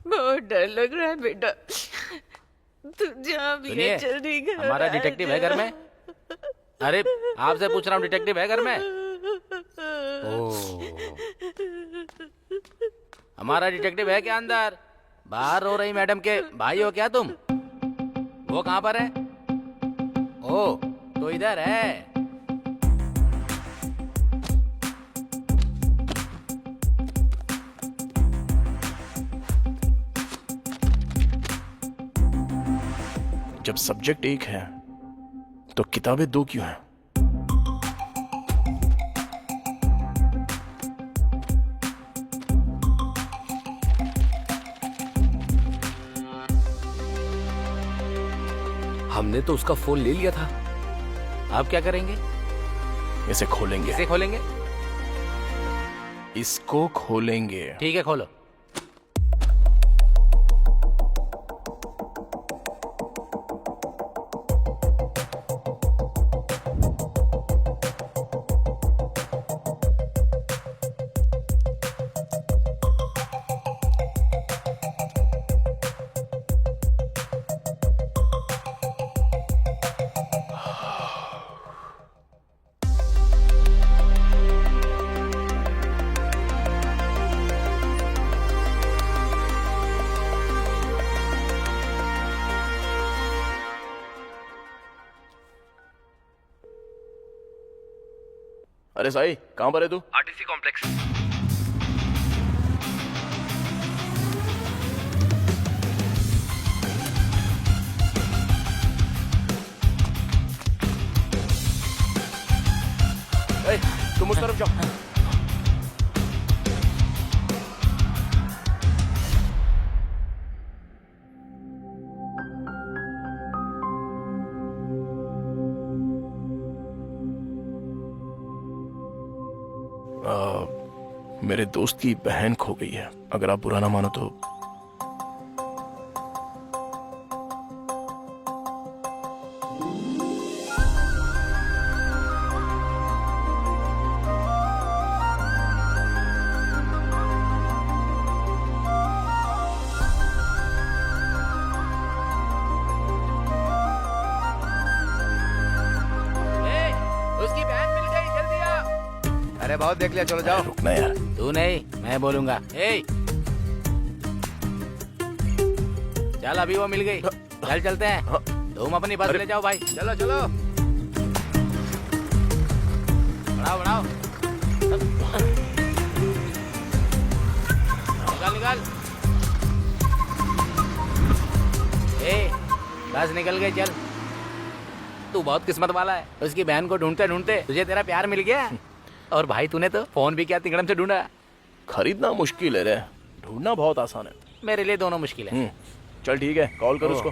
बहुत डर लग रहा है बेटा, तू जा भी है, जल्दी घर हमारा डिटेक्टिव है घर में। अरे आपसे पूछ रहा हूँ, डिटेक्टिव है घर में? हमारा डिटेक्टिव है क्या अंदर? बाहर रो रही मैडम के भाई हो क्या तुम? वो कहाँ पर है? ओ तो इधर है। जब सब्जेक्ट एक है तो किताबें दो क्यों हैं? हमने तो उसका फोन ले लिया था। आप क्या करेंगे? इसे खोलेंगे। इसे खोलेंगे? इसको खोलेंगे। ठीक है खोलो। अरे साई, कहां पर है तू? RTC complex. तुम उस तरफ जाओ। मेरे दोस्त की बहन खो गई है, अगर आप बुरा ना मानो तो। उसकी बहन मिल गई, जल्दी आ। अरे बहुत देख लिया, चलो जाओ। रुकना यार। तू नहीं, मैं बोलूंगा। ए चल, अभी वो मिल गई, चल चलते हैं। तुम अपनी बस ले जाओ भाई, चलो चलो। बढ़ाओ बढ़ाओ, निकाल निकाल। ए बस निकल गई, चल। तू बहुत किस्मत वाला है, उसकी बहन को ढूंढते ढूंढते तुझे तेरा प्यार मिल गया। और भाई तूने तो फोन भी क्या तिकड़म से ढूंढा। खरीदना मुश्किल है रे, ढूंढना बहुत आसान है। मेरे लिए दोनों मुश्किल है। चल ठीक है, कॉल कर उसको।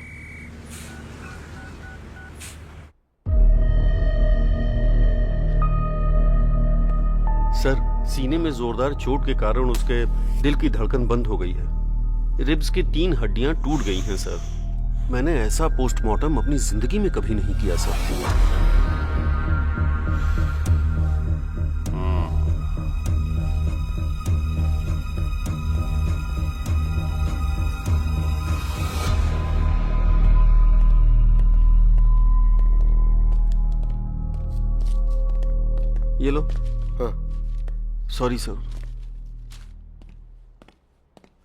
सर, सीने में जोरदार चोट के कारण उसके दिल की धड़कन बंद हो गई है। रिब्स की 3 हड्डियां टूट गई हैं सर। मैंने ऐसा पोस्टमार्टम अपनी जिंदगी में कभी नहीं किया सर। ये लो। हाँ, सॉरी सर।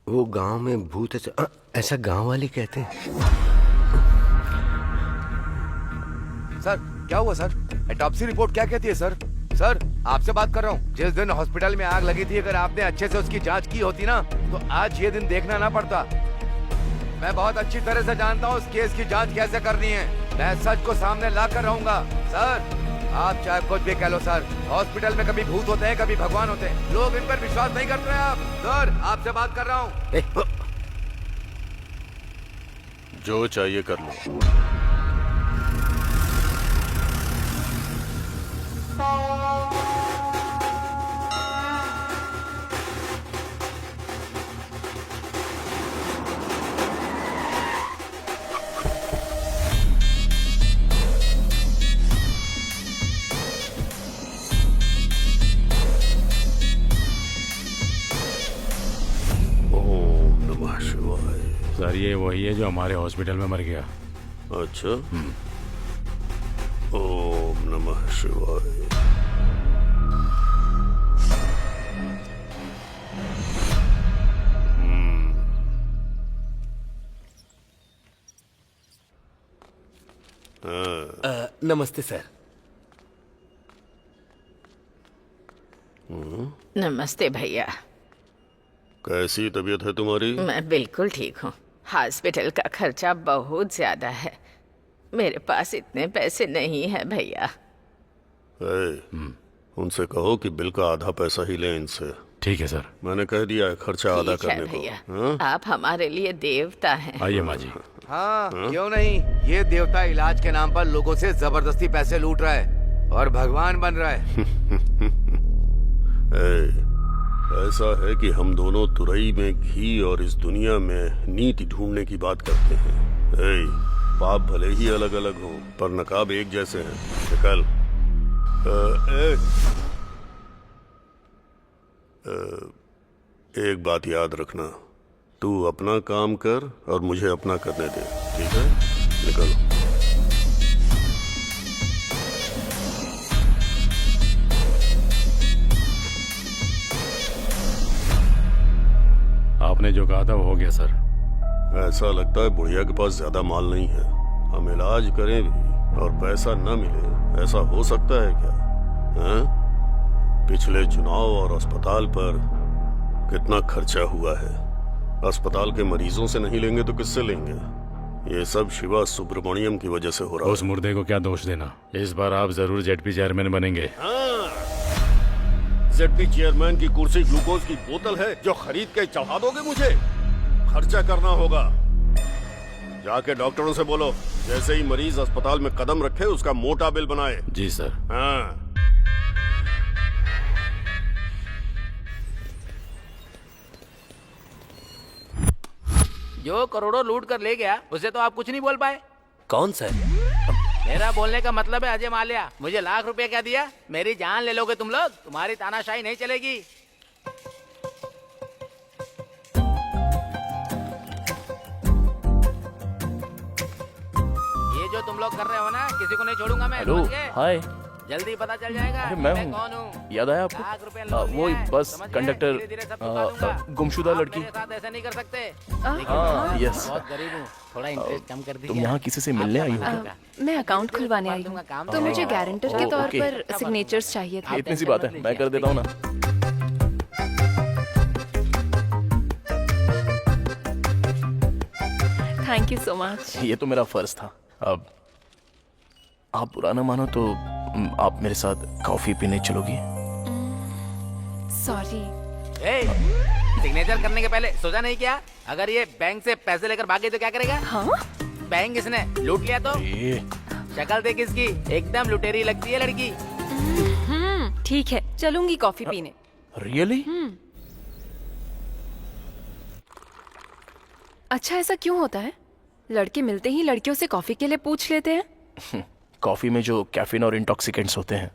वो गांव में भूत है, ऐसा गांव वाले कहते हैं। सर क्या हुआ सर? ऑटोप्सी रिपोर्ट क्या कहती है सर? सर आपसे बात कर रहा हूँ। जिस दिन हॉस्पिटल में आग लगी थी, अगर आपने अच्छे से उसकी जांच की होती ना, तो आज ये दिन देखना ना पड़ता। मैं बहुत अच्छी तरह से जानता हूँ उस केस की जांच कैसे करनी है। मैं सच को सामने ला कर रहूंगा। सर आप चाहे कुछ भी कह लो सर, हॉस्पिटल में कभी भूत होते हैं, कभी भगवान होते हैं। लोग इन पर विश्वास नहीं करते हैं। आप सर, आपसे बात कर रहा हूँ। जो चाहिए कर लो। ओम नमः शिवाय। सर ये वही है जो हमारे हॉस्पिटल में मर गया। अच्छा। ओम नमः शिवाय। नमस्ते सर। नमस्ते भैया। कैसी तबीयत है तुम्हारी? मैं बिल्कुल ठीक हूँ। हॉस्पिटल का खर्चा बहुत ज्यादा है, मेरे पास इतने पैसे नहीं है भैया। उनसे कहो कि बिल का आधा पैसा ही लें इनसे। ठीक है सर। मैंने कह दिया है खर्चा आधा ठीक है करने भैया, को। आप हमारे लिए देवता हैं। आइए माँ जी। हाँ क्यों नहीं, ये देवता इलाज के नाम पर लोगों से जबरदस्ती पैसे लूट रहा है और भगवान बन रहा है। ऐसा है कि हम दोनों तुरई में घी और इस दुनिया में नीति ढूंढने की बात करते हैं। पाप भले ही अलग अलग हों पर नकाब एक जैसे हैं। निकल। एक बात याद रखना, तू अपना काम कर और मुझे अपना करने दे, ठीक है? निकल। आपने जो कहा था वो हो गया सर। ऐसा लगता है बुढ़िया के पास ज्यादा माल नहीं है। हम इलाज करें भी और पैसा न मिले, ऐसा हो सकता है क्या? हैं? पिछले चुनाव और अस्पताल पर कितना खर्चा हुआ है। अस्पताल के मरीजों से नहीं लेंगे तो किससे लेंगे? ये सब शिवा सुब्रमण्यम की वजह से हो रहा है। उस मुर्दे को क्या दोष देना। इस बार आप जरूर जेडपी चेयरमैन बनेंगे। जेडपी चेयरमैन की कुर्सी ग्लूकोज की बोतल है जो खरीद के चढ़ा दोगे मुझे? खर्चा करना होगा। जाके डॉक्टरों से बोलो जैसे ही मरीज अस्पताल में कदम रखे उसका मोटा बिल बनाए। जी सर। हाँ। जो करोड़ों लूट कर ले गया उसे तो आप कुछ नहीं बोल पाए। कौन सर? मेरा बोलने का मतलब है अजय माल्या। मुझे लाख रुपए क्या दिया? मेरी जान ले लोगे तुम लोग? तुम्हारी तानाशाही नहीं चलेगी। ये जो तुम लोग कर रहे हो ना, किसी को नहीं छोड़ूंगा मैं। हेलो, समझ गए? हाय। जल्दी पता चल जाएगा अरे मैं हूँ। कौन हूँ। याद आया आपको? लाख रुपए लौट वो लिया है, बस समझ गए? कंडक्टर, धीरे-धीरे सब चुका दूंगा। गुमशुदा आप लड़की। मेरे साथ ऐसा नहीं कर सकते। हाँ, यस। बहुत गरीब हूँ, थोड़ा इंटरेस्ट कम कर दीजिए। तुम यहाँ किसी से मिलने आई हो क्या? मैं अकाउंट खुलवाने आई हूँ, तो मुझे गारंटर के तौर ओके। पर सिग्नेचर्स चाहिए थे। इतनी सी बात है, मैं कर देता हूँ ना। Thank you so much. ये तो मेरा फर्ज था। अब आप बुरा ना मानो तो आप मेरे साथ कॉफी पीने चलोगी? सॉरी। सिग्नेचर करने के पहले सोचा नहीं क्या? अगर ये बैंक से पैसे लेकर भागे तो क्या करेगा? हाँ? बैंक इसने लूट लिया तो? ये शक्ल देख इसकी, एकदम लुटेरी लगती है लड़की। ठीक है, चलूंगी कॉफी पीने। रियली? अच्छा, ऐसा क्यों होता है? लड़के मिलते ही लड़कियों से कॉफी के लिए पूछ लेते हैं। कॉफी में जो कैफीन और इंटॉक्सिकेंट्स होते हैं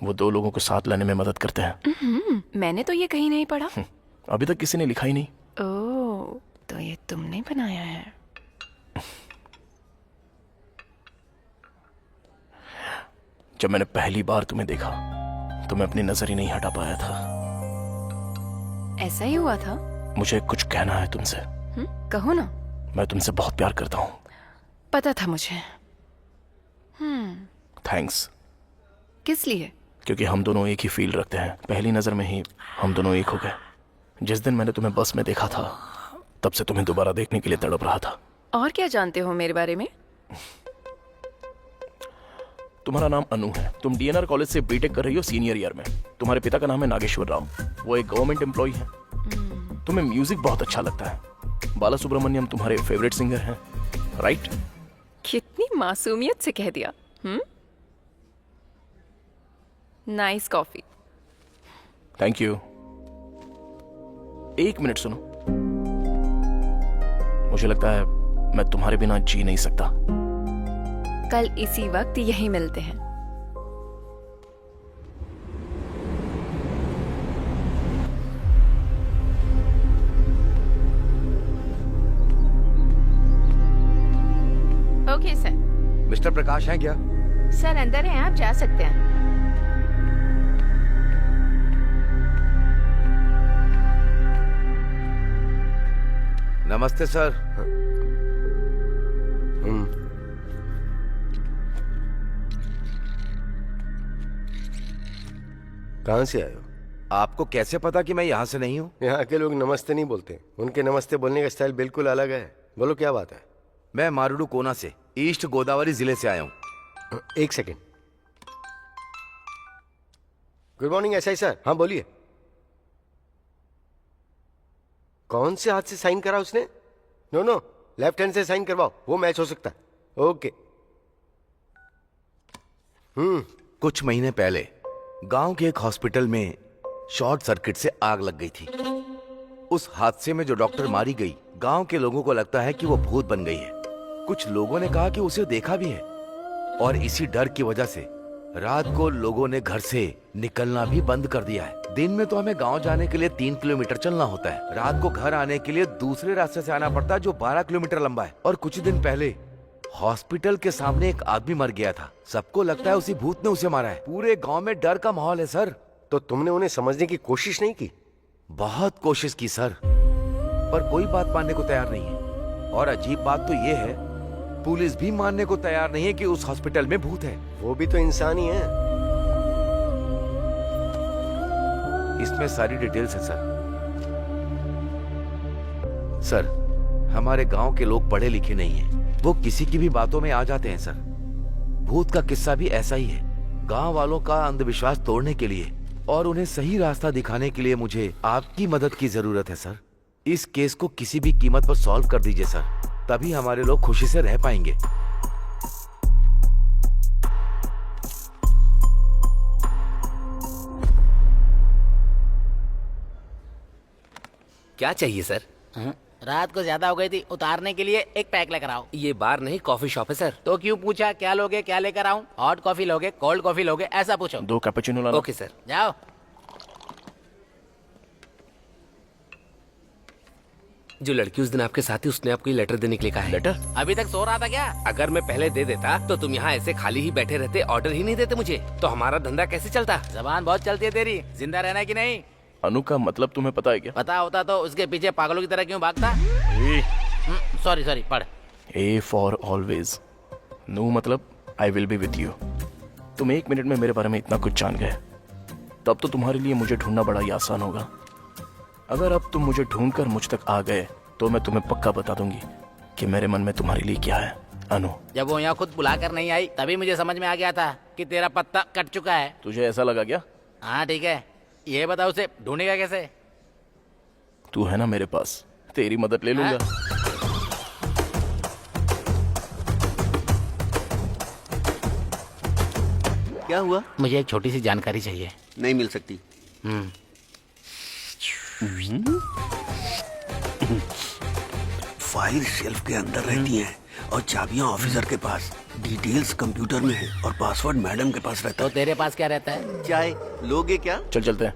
वो दो लोगों को साथ लाने में मदद करते हैं। मैंने तो ये कहीं नहीं पढ़ा। अभी तक किसी ने लिखा ही नहीं। ओह, तो ये तुमने बनाया है। जब मैंने पहली बार तुम्हें देखा तो मैं अपनी नजर ही नहीं हटा पाया था। ऐसा ही हुआ था? मुझे कुछ कहना है तुमसे। कहो ना। मैं तुमसे बहुत प्यार करता हूँ। पता था मुझे। थैंक्स। किस लिए? क्योंकि हम दोनों एक ही फील रखते हैं। पहली नजर में ही हम दोनों एक हो गए। जिस दिन मैंने तुम्हें बस में देखा था तब से तुम्हें दोबारा देखने के लिए तड़प रहा था। और क्या जानते हो मेरे बारे में? तुम्हारा नाम अनु है। तुम डीएनआर कॉलेज से बीटेक कर रही हो सीनियर ईयर में। तुम्हारे पिता का नाम है नागेश्वर राव, वो एक गवर्नमेंट एम्प्लॉय है। तुम्हें म्यूजिक बहुत अच्छा लगता है। बाला सुब्रमण्यम तुम्हारे फेवरेट सिंगर हैं, राइट? कितनी मासूमियत से कह दिया। Nice coffee. Thank you. एक मिनट सुनो, मुझे लगता है मैं तुम्हारे बिना जी नहीं सकता। कल इसी वक्त यहीं मिलते हैं। Okay sir. मिस्टर प्रकाश हैं क्या? सर अंदर हैं, आप जा सकते हैं। नमस्ते सर। कहाँ से आए हो? आपको कैसे पता कि मैं यहाँ से नहीं हूँ? यहाँ के लोग नमस्ते नहीं बोलते, उनके नमस्ते बोलने का स्टाइल बिल्कुल अलग है। बोलो क्या बात है? मैं मारुडू कोना से, ईस्ट गोदावरी जिले से आया हूँ। एक second. Good morning SI sir. हाँ बोलिए। कौन से हाथ से साइन करा उसने? नो नो, लेफ्ट हैंड से साइन करवाओ, वो मैच हो सकता है। ओके। कुछ महीने पहले गांव के एक हॉस्पिटल में शॉर्ट सर्किट से आग लग गई थी। उस हादसे में जो डॉक्टर मारी गई, गांव के लोगों को लगता है कि वो भूत बन गई है। कुछ लोगों ने कहा कि उसे देखा भी है, और इसी डर की वजह से रात को लोगों ने घर से निकलना भी बंद कर दिया है। दिन में तो हमें गांव जाने के लिए 3 किलोमीटर चलना होता है, रात को घर आने के लिए दूसरे रास्ते से आना पड़ता है जो 12 किलोमीटर लंबा है। और कुछ दिन पहले हॉस्पिटल के सामने एक आदमी मर गया था। सबको लगता है उसी भूत ने उसे मारा है। पूरे गांव में डर का माहौल है सर। तो तुमने उन्हें समझने की कोशिश नहीं की? बहुत कोशिश की सर, पर कोई बात मानने को तैयार नहीं है। और अजीब बात तो ये है, पुलिस भी मानने को तैयार नहीं है कि उस हॉस्पिटल में भूत है। वो भी तो इंसान ही है। इसमें सारी डिटेल्स है सर। सर, हमारे गांव के लोग पढ़े लिखे नहीं हैं, वो किसी की भी बातों में आ जाते हैं सर। भूत का किस्सा भी ऐसा ही है। गांव वालों का अंधविश्वास तोड़ने के लिए और उन्हें सही रास्ता दिखाने के लिए मुझे आपकी मदद की जरूरत है सर। इस केस को किसी भी कीमत पर सॉल्व कर दीजिए सर, तभी हमारे लोग खुशी से रह पाएंगे। क्या चाहिए सर? रात को ज्यादा हो गई थी, उतारने के लिए एक पैक लेकर आओ। ये बार नहीं कॉफी शॉप है सर। तो क्यों पूछा क्या लोगे, क्या लेकर आऊं? हॉट कॉफी लोगे, कोल्ड कॉफी लोगे, ऐसा पूछो। 2 कैपुचिनो लाना। Okay sir. जाओ। जो लड़की उस दिन आपके साथ थी उसने आपको ये लेटर देने के लिए कहा है। लेटर? अभी तक सो रहा था क्या? अगर मैं पहले दे देता तो तुम यहाँ ऐसे खाली ही बैठे रहते, ऑर्डर ही नहीं देते मुझे, तो हमारा धंधा कैसे चलता? जबान बहुत चलती है तेरी। जिंदा रहना है कि नहीं? अनु का मतलब तुम्हें पता है क्या? पता होता तो उसके पीछे पागलों की तरह क्यों भागता? सॉरी सॉरी, पढ़। A for always. नो मतलब I will be with you. तुम 1 मिनट में मेरे बारे में इतना कुछ जान गए, तब तो तुम्हारे लिए मुझे ढूंढना बड़ा ही आसान होगा। अगर अब तुम मुझे ढूंढकर मुझ तक आ गए तो मैं तुम्हें पक्का बता दूंगी कि मेरे मन में तुम्हारे लिए क्या है। अनु, जब वो यहाँ खुद बुलाकर नहीं आई तभी मुझे समझ में आ गया था कि तेरा पत्ता कट चुका है। तुझे ऐसा लगा क्या? हाँ ठीक है, ये बता उसे ढूंढेगा कैसे? तू है ना मेरे पास, तेरी मदद ले लूंगा। क्या हुआ? मुझे एक छोटी सी जानकारी चाहिए। नहीं मिल सकती। फाइल शेल्फ के अंदर रहती हैं और चाबियां ऑफिसर के पास, डिटेल्स कंप्यूटर में है और पासवर्ड मैडम के पास रहता तो तेरे पास क्या रहता है? है। चाय लोगे क्या? चल चलते हैं।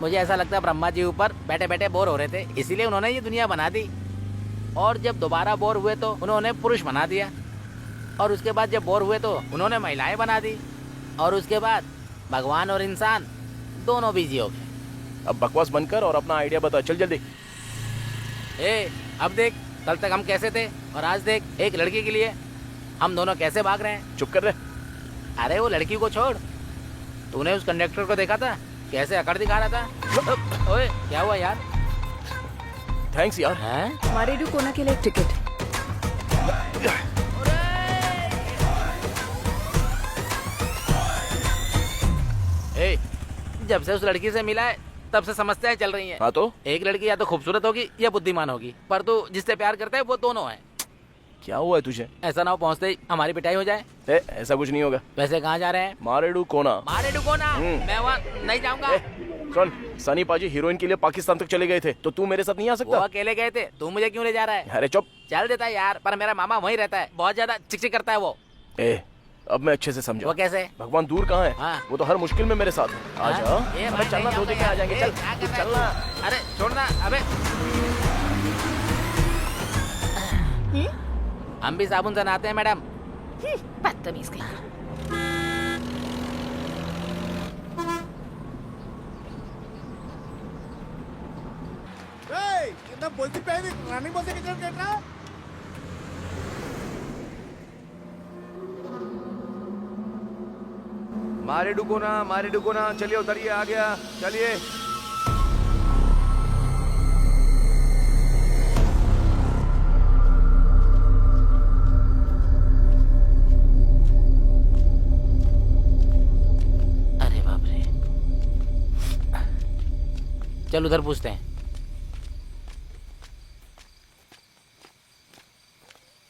मुझे ऐसा लगता है ब्रह्मा जी ऊपर बैठे बैठे बोर हो रहे थे, इसीलिए उन्होंने ये दुनिया बना दी। और जब दोबारा बोर हुए तो उन्होंने पुरुष बना दिया, और उसके बाद जब बोर हुए तो उन्होंने महिलाएं बना दी, और उसके बाद भगवान और इंसान दोनों बिजी हो गए। अब बकवास बंद कर और अपना आइडिया बता, चल जल्दी। अब देख, कल तक हम कैसे थे और आज देख, एक लड़की के लिए हम दोनों कैसे भाग रहे हैं। चुप कर रहे। अरे वो लड़की को छोड़, तूने उस कंडक्टर को देखा था कैसे अकड़ दिखा रहा था? ओए क्या हुआ यार? थैंक्स यार। हैं? मारेडू कोना के लिए एक टिकट। जब से उस लड़की से मिला है तब से समस्याएं चल रही हैं। हाँ तो एक लड़की या तो खूबसूरत होगी या बुद्धिमान होगी, पर तू जिससे प्यार करता है वो दोनों है। क्या हुआ है तुझे? ऐसा ना हो पहुंचते ही हमारी पिटाई हो जाए। ऐसा कुछ नहीं होगा। वैसे कहाँ जा रहे हैं? मारेडू कोना। मारे डुकोना? मैं वहाँ नहीं जाऊंगा। सुन, सनी पाजी हीरोइन के लिए पाकिस्तान तक चले गए थे, तो तू मेरे साथ नहीं आ वो सकता? अकेले गए थे, तू मुझे क्यों ले जा रहा है? अरे चुप। चल देता है यार, पर मेरा मामा वहीं रहता है, बहुत ज्यादा चिकचिक करता है वो। अब मैं अच्छे से समझा। वो कैसे? भगवान दूर कहाँ है? हाँ। वो तो हर मुश्किल में मेरे साथ है। आ जा। ये अबे भाई चलना, नहीं दो दिन में जाऊंगा आ जाएंगे। यार। चल क्या कर रहा है चलना। तू? अरे छोड़ना। अबे हम भी साबुन से नहाते हैं मैडम। बदतमीज कहीं। मारे डुको ना, चलिए उतरिए, आ गया, चलिए। अरे बाप रे, चल उधर पूछते हैं।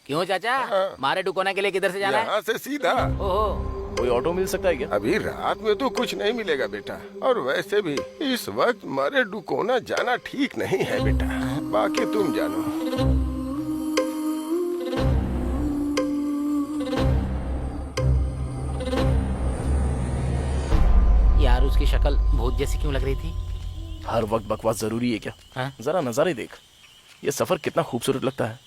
क्यों चाचा, मारे डुकोना के लिए किधर से जाना है? यहाँ से सीधा। ओहो, कोई ऑटो मिल सकता है क्या? अभी रात में तो कुछ नहीं मिलेगा बेटा, और वैसे भी इस वक्त मारे डुकोना जाना ठीक नहीं है बेटा, बाकी तुम जानो। यार उसकी शक्ल भूत जैसी क्यों लग रही थी? हर वक्त बकवास जरूरी है क्या? हाँ? जरा नजारे देख, ये सफर कितना खूबसूरत लगता है,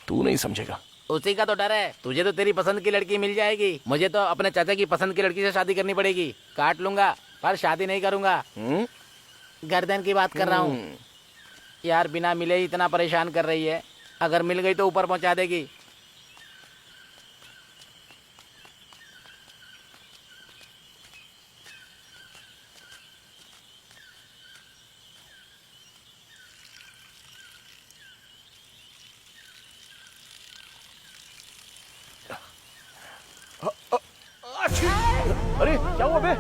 तू नहीं समझेगा। उसी का तो डर है, तुझे तो तेरी पसंद की लड़की मिल जाएगी, मुझे तो अपने चाचा की पसंद की लड़की से शादी करनी पड़ेगी। काट लूंगा पर शादी नहीं करूंगा। गर्दन की बात कर रहा हूँ यार, बिना मिले ही इतना परेशान कर रही है, अगर मिल गई तो ऊपर पहुंचा देगी। अरे क्या हुआ बे?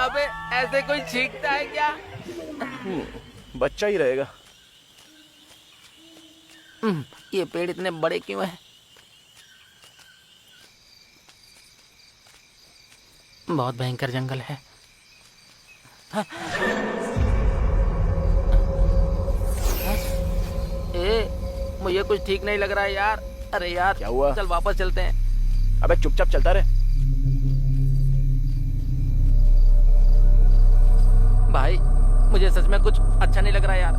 अबे ऐसे कोई छींकता है क्या? बच्चा ही रहेगा। ये पेड़ इतने बड़े क्यों हैं? बहुत भयंकर जंगल है। मुझे कुछ ठीक नहीं लग रहा है यार। अरे यार क्या हुआ? चल वापस चलते हैं। अबे चुपचाप चलता रहे। भाई मुझे सच में कुछ अच्छा नहीं लग रहा यार।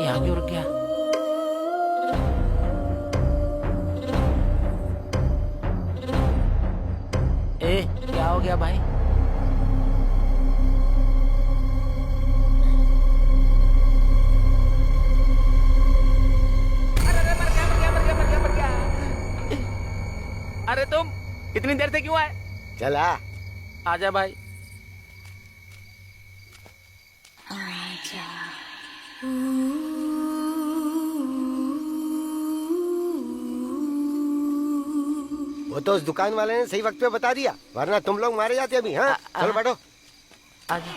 यहाँ क्यों रुक गया? क्या हो गया भाई? मर गया। अरे तुम इतनी देर से क्यों आए? चला आजा भाई। वो तो उस दुकान वाले ने सही वक्त पे बता दिया, वरना तुम लोग मारे जाते अभी। हाँ चलो बैठो। आजा।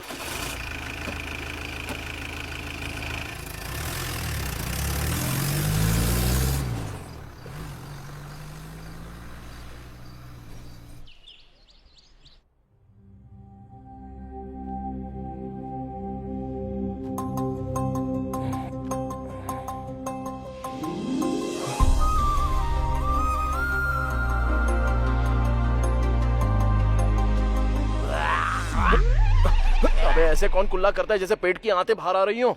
अबे ऐसे कौन कुल्ला करता है जैसे पेट की आंतें बाहर आ रही हो?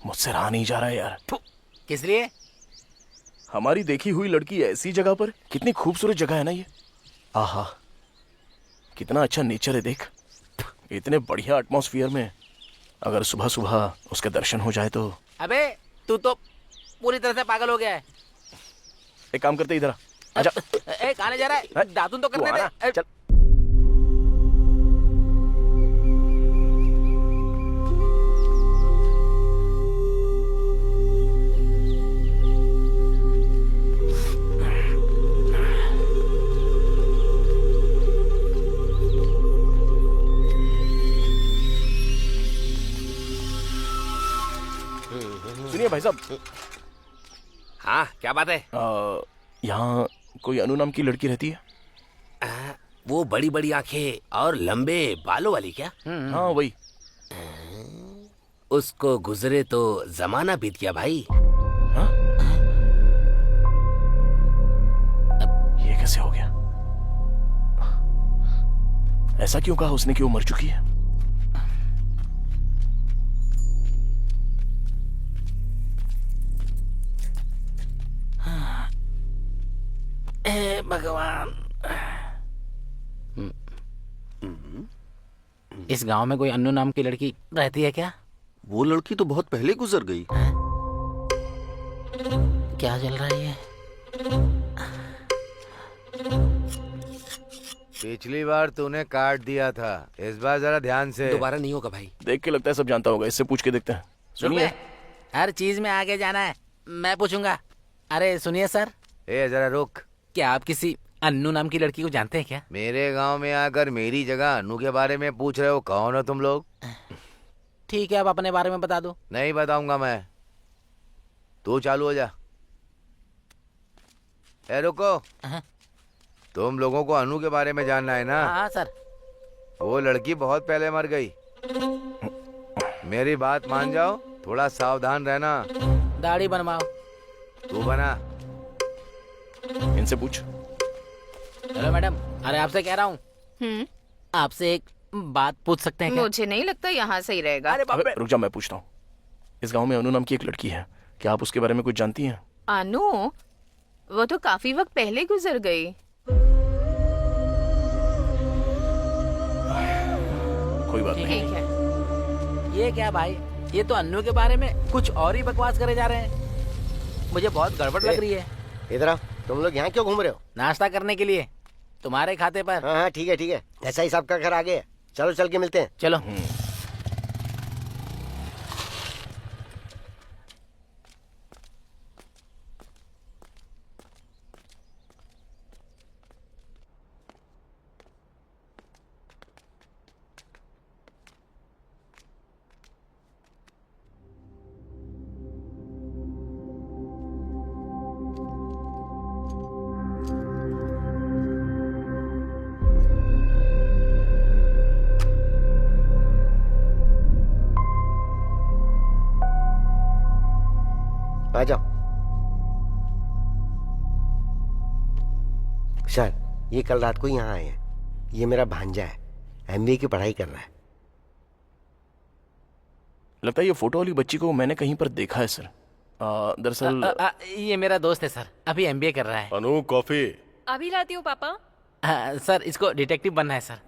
मुझसे रहा नहीं जा रहा है यार। किस लिए? हमारी देखी हुई लड़की ऐसी जगह पर, कितनी खूबसूरत जगह है ना ये। आहा कितना अच्छा नेचर है देख। इतने बढ़िया एटमॉस्फेयर में अगर सुबह सुबह उसके दर्शन हो जाए तो। अबे तू तो पूरी तरह से पागल हो गया है। एक काम करते इधर आ। आजा। ए कहां ले जा रहा है? दातुन तो तू करने आना, दे। चल। सुनिए भाई साहब, हाँ क्या बात है? यहाँ कोई अनु नाम की लड़की रहती है? वो बड़ी बड़ी आंखें और लंबे बालों वाली क्या? हाँ वही। उसको गुजरे तो जमाना बीत गया भाई। हाँ? ये कैसे हो गया? ऐसा क्यों कहा उसने कि वो मर चुकी है? भगवान, इस गांव में कोई अन्नू नाम की लड़की रहती है क्या? वो लड़की तो बहुत पहले गुजर गई। क्या चल रहा है ये? पिछली बार तूने काट दिया था, इस बार जरा ध्यान से। दोबारा नहीं होगा भाई। देख के लगता है सब जानता होगा, इससे पूछ के देखते हैं। सुनिए। हर चीज में आगे जाना है, मैं पूछूंगा। अरे सुनिए सर। ए जरा रुक। क्या आप किसी अन्नू नाम की लड़की को जानते हैं क्या? मेरे गांव में आकर मेरी जगह अनु के बारे में पूछ रहे हो? कौन हो तुम लोग? ठीक है, आप अपने बारे में बता दो। नहीं बताऊंगा मैं, तू चालू हो जा। ए रुको। तुम लोगों को अनु के बारे में जानना है ना? हाँ सर। वो लड़की बहुत पहले मर गई। मेरी बात मान जाओ, थोड़ा सावधान रहना। दाढ़ी बनवाओ। तू बना। इनसे पूछ। हेलो मैडम, अरे आपसे कह रहा हूँ, आपसे एक बात पूछ सकते हैं क्या? मुझे नहीं लगता यहाँ सही रहेगा। अबे, रुक जा, मैं पूछता हूँ। इस गांव में अनु नाम की एक लड़की है, क्या आप उसके बारे में कुछ जानती हैं? अनु, वो तो काफी वक्त पहले गुजर गई। कोई बात नहीं। ठीक है। ये क्या भाई, ये तो अन्नू के बारे में कुछ और ही बकवास करे जा रहे हैं। मुझे बहुत गड़बड़ लग रही है। इधर आओ। तुम लोग यहाँ क्यों घूम रहे हो? नाश्ता करने के लिए, तुम्हारे खाते पर। हाँ हाँ ठीक है ठीक है, ऐसा ही साहब का घर आगे है। चलो चल के मिलते हैं। चलो। आ जाओ। सर, ये कल रात को यहाँ आए हैं। ये मेरा भांजा है, एमबीए की पढ़ाई कर रहा है। लगता है ये फोटो वाली बच्ची को मैंने कहीं पर देखा है सर। दरअसल ये मेरा दोस्त है सर, अभी एमबीए कर रहा है। अनु कॉफी। अभी लाती हूँ पापा। सर, इसको डिटेक्टिव बनना है सर।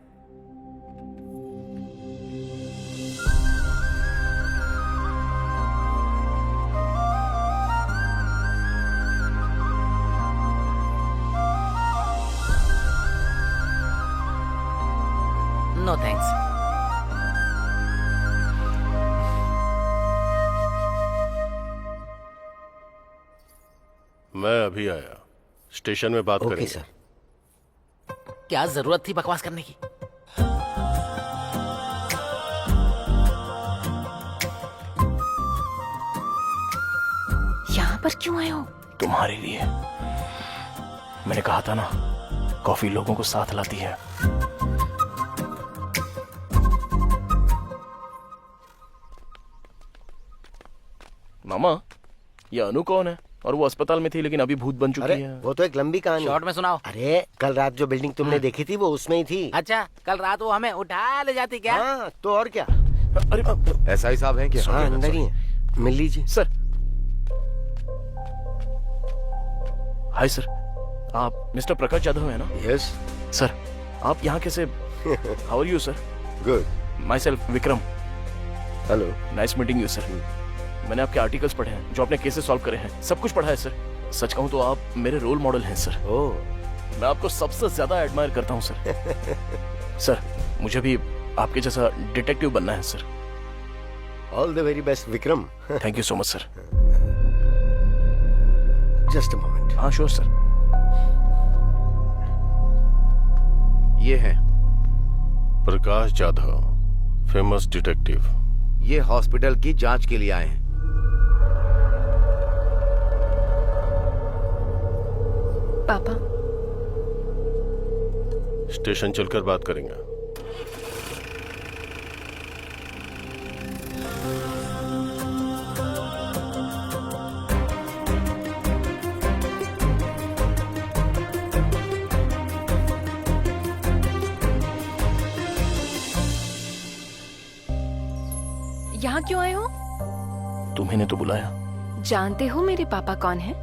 No thanks. मैं अभी आया, स्टेशन में बात ओके करेंगे। सर। क्या जरूरत थी बकवास करने की? यहाँ पर क्यों आए हो? तुम्हारे लिए। मैंने कहा था ना, कॉफी लोगों को साथ लाती है। मामा, ये अनु कौन है? और वो अस्पताल में थी लेकिन अभी भूत बन चुकी अरे है। वो तो एक लंबी कहानी। शॉर्ट में सुनाओ। अरे कल रात जो बिल्डिंग तुमने देखी थी वो उसमें ही थी। अच्छा, कल रात वो हमें उठा ले जाती क्या? हाँ तो और क्या। अरे ऐसा ही साहब है क्या? हाँ अंदर ही है, मिल लीजिए। सर। हाय सर, आप मिस्टर प्रकाश यादव है ना? यस सर, आप यहाँ कैसे? How are you sir? Good. Myself Vikram. Hello. Nice meeting you sir. मैंने आपके आर्टिकल्स पढ़े हैं, जो आपने केसेस सॉल्व करे हैं, सब कुछ पढ़ा है सर। सच कहूं तो आप मेरे रोल मॉडल हैं सर। ओह, मैं आपको सबसे ज्यादा एडमायर करता हूं सर। सर मुझे भी आपके जैसा डिटेक्टिव बनना है sir. All the very best Vikram. Thank you so much sir. Just a moment. हाँ श्योर सर। ये है, प्रकाश जाधव, फेमस डिटेक्टिव। ये हॉस्पिटल की जांच के लिए आए हैं। पापा, स्टेशन चलकर बात करेंगे। यहाँ क्यों आए हो? तुम्हें तो बुलाया। जानते हो मेरे पापा कौन है?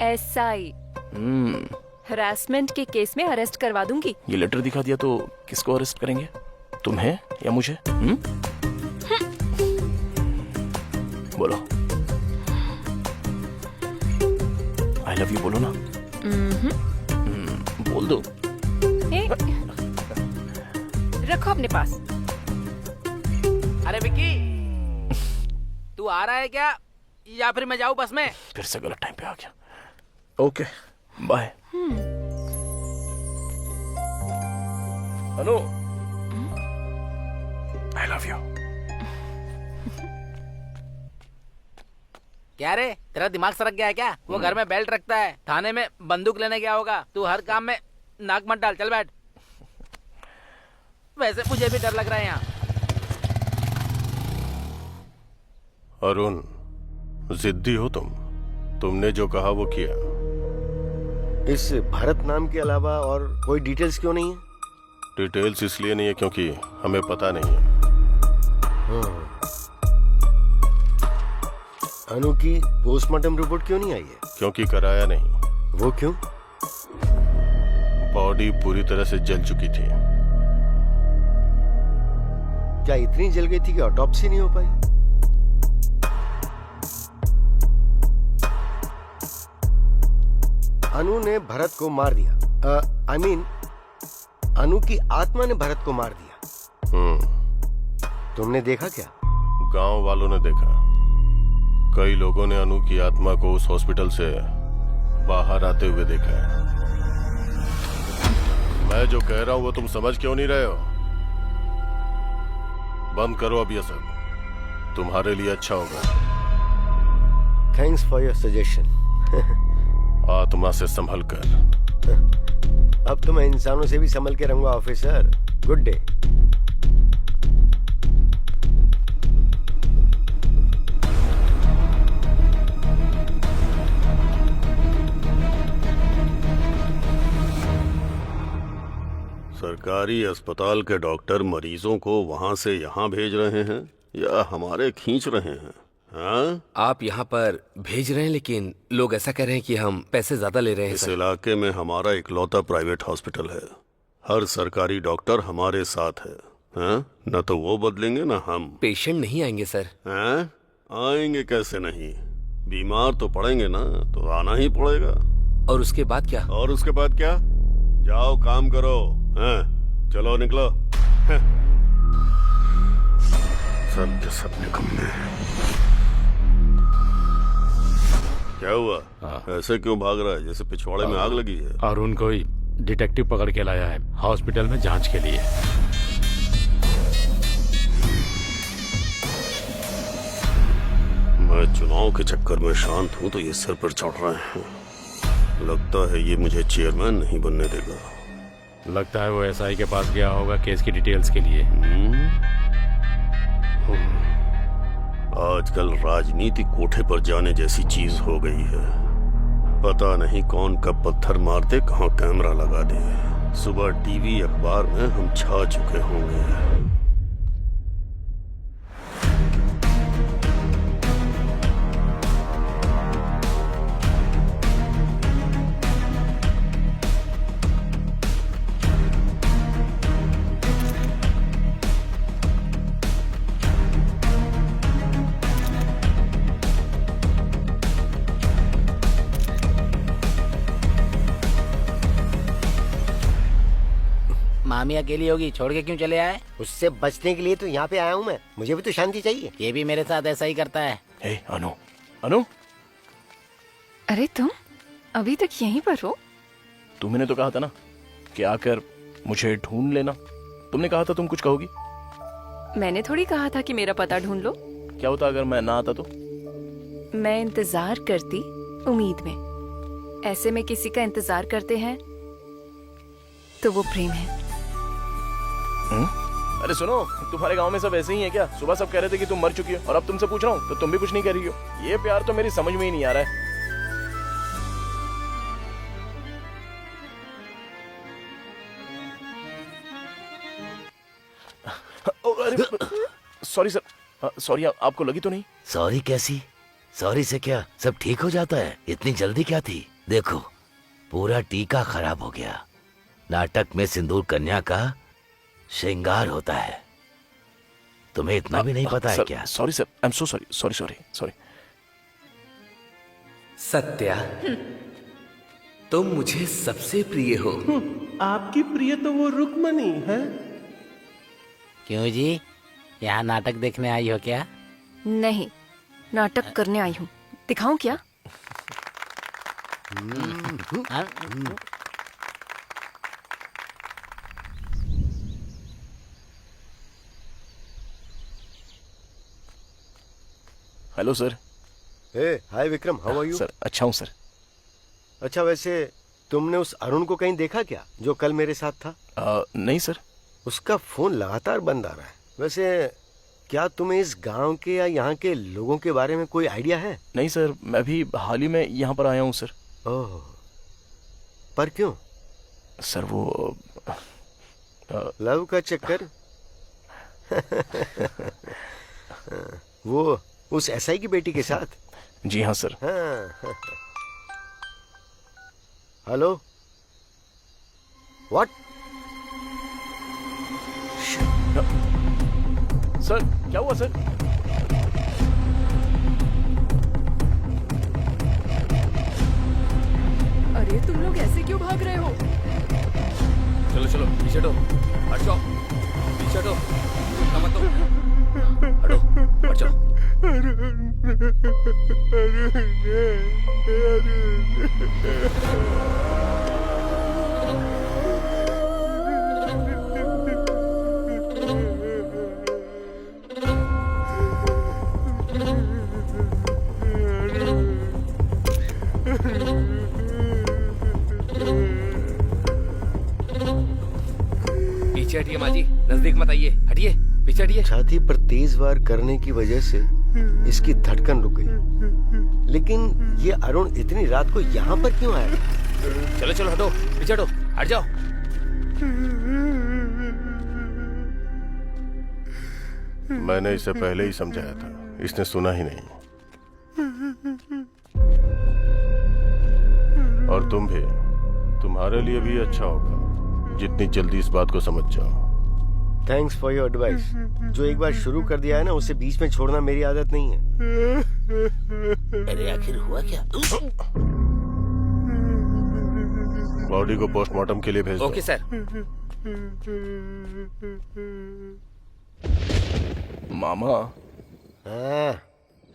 SI। हरासमेंट के केस में अरेस्ट करवा दूंगी। ये लेटर दिखा दिया तो किसको अरेस्ट करेंगे, तुम्हें या मुझे? बोलो, आई लव यू बोलो ना। बोल दो। ए, रखो अपने पास। अरे विक्की, तू आ रहा है क्या या फिर मैं जाऊं बस में? फिर से गलत टाइम पे आ गया। Okay bye. Anu, I love you. क्या रे, तेरा दिमाग सरक गया है क्या? वो घर में बेल्ट रखता है, थाने में बंदूक लेने गया होगा। तू हर काम में नाक मत डाल, चल बैठ। वैसे मुझे भी डर लग रहा है यहाँ। अरुण, जिद्दी हो तुम। तुमने जो कहा वो किया। इस भरत नाम के अलावा और कोई डिटेल्स क्यों नहीं है? डिटेल्स इसलिए नहीं है क्योंकि हमें पता नहीं है। अनु की पोस्टमार्टम रिपोर्ट क्यों नहीं आई है? क्योंकि कराया नहीं। वो क्यों? बॉडी पूरी तरह से जल चुकी थी। क्या इतनी जल गई थी कि ऑटोप्सी नहीं हो पाई? अनु ने भरत को मार दिया। आई मीन अनु की आत्मा ने भरत को मार दिया। तुमने देखा क्या? गांव वालों ने देखा। कई लोगों ने अनु की आत्मा को उस हॉस्पिटल से बाहर आते हुए देखा है। मैं जो कह रहा हूं वो तुम समझ क्यों नहीं रहे हो? बंद करो अब ये सब, तुम्हारे लिए अच्छा होगा। Thanks for your suggestion. आत्मा से संभल कर। अब तो मैं इंसानों से भी संभल के रहूंगा ऑफिसर। Good day. सरकारी अस्पताल के डॉक्टर मरीजों को वहां से यहाँ भेज रहे हैं या हमारे खींच रहे हैं? हाँ? आप यहाँ पर भेज रहे हैं, लेकिन लोग ऐसा कह रहे हैं कि हम पैसे ज्यादा ले रहे हैं इस सर। इलाके में हमारा इकलौता प्राइवेट हॉस्पिटल है। हर सरकारी डॉक्टर हमारे साथ है। हाँ? न तो वो बदलेंगे न हम। पेशेंट नहीं आएंगे सर। हाँ? आएंगे कैसे नहीं? बीमार तो पड़ेंगे ना, तो आना ही पड़ेगा। और उसके बाद क्या? और उसके बाद क्या? जाओ काम करो। हाँ? चलो निकलो। हाँ? सब के सब निकम्मे। क्या हुआ? ऐसे क्यों भाग रहा है जैसे पिछवाड़े में आग लगी है? अरुण कोई डिटेक्टिव पकड़ के लाया है हॉस्पिटल में जांच के लिए। मैं चुनाव के चक्कर में शांत हूँ तो ये सिर पर चढ़ रहे हैं। लगता है ये मुझे चेयरमैन नहीं बनने देगा। लगता है वो SI के पास गया होगा केस की डिटेल्स के लिए। आजकल राजनीति कोठे पर जाने जैसी चीज हो गई है। पता नहीं कौन कब पत्थर मार दे, कहाँ कैमरा लगा दे। सुबह टीवी अखबार में हम छा चुके होंगे। मामी अकेली होगी, छोड़ के क्यों चले आए? उससे बचने के लिए तो यहाँ पे आया हूँ मैं। मुझे भी तो शांति चाहिए। ये भी मेरे साथ ऐसा ही करता है। हे अनु, अनु, अरे तुम अभी तक यहीं पर हो? तुमने तो कहा था ना कि आकर मुझे ढूंढ लेना। तुमने कहा था तुम कुछ कहोगी। मैंने थोड़ी कहा था कि मेरा पता ढूंढ लो। क्या होता अगर मैं ना आता तो? मैं इंतजार करती उम्मीद में। ऐसे में किसी का इंतजार करते हैं तो वो प्रेम है। अरे सुनो, तुम्हारे गांव में सब ऐसे ही है क्या? सुबह सब कह रहे थे कि तुम मर चुकी हो और अब तुमसे पूछ रहा हूँ तो तुम भी कुछ नहीं कह रही हो। ये प्यार तो मेरी समझ में ही नहीं आ रहा है। सॉरी सर, सॉरी, आपको लगी तो नहीं? सॉरी कैसी? सॉरी से क्या सब ठीक हो जाता है? इतनी जल्दी क्या थी? देखो, पूरा टीका खराब हो गया। नाटक में सिंदूर कन्या का श्रृंगार होता है। तुम्हें इतना भी नहीं पता है क्या? Sorry sir, I am so sorry, sorry sorry sorry. Satya, तुम मुझे सबसे प्रिय हो। आपकी प्रिय तो वो रुक्मणी है। क्यों जी, यहाँ नाटक देखने आई हो क्या? नहीं, नाटक करने आई हूँ। दिखाऊं क्या? हाँ? Hello sir. Hi Vikram, how are you? Sir अच्छा हूँ सर। अच्छा, वैसे तुमने उस अरुण को कहीं देखा क्या जो कल मेरे साथ था? नहीं सर। उसका फोन लगातार बंद आ रहा है। वैसे क्या तुम्हें इस गांव के या यहाँ के लोगों के बारे में कोई आइडिया है? नहीं सर, मैं भी हाल ही में यहाँ पर आया हूँ सर। ओह, पर क्यों? सर वो लव का चक्कर? वो उस एसआई की बेटी के साथ? जी हाँ सर। हाँ। Hello, what? सर क्या हुआ सर? अरे तुम लोग ऐसे क्यों भाग रहे हो? चलो चलो, पीछे हटो, हट जाओ, पीछे हटो, रुकना मत तो, हटो, हट जाओ। पीछे हटिए माँ जी, नजदीक मत आइए, हटिए, पीछे हटिए। छाती पर तेज वार करने की वजह से इसकी धड़कन रुक गई। लेकिन ये अरुण इतनी रात को यहाँ पर क्यों आया? चलो चलो, हटो, पीछे हटो, हट जाओ। मैंने इसे पहले ही समझाया था, इसने सुना ही नहीं। और तुम भी, तुम्हारे लिए भी अच्छा होगा जितनी जल्दी इस बात को समझ जाओ। Thanks for your advice. जो एक बार शुरू कर दिया है ना, उसे बीच में छोड़ना मेरी आदत नहीं है। अरे आखिर हुआ क्या? बॉडी को पोस्टमार्टम के लिए भेज दो। Okay sir. मामा, हाँ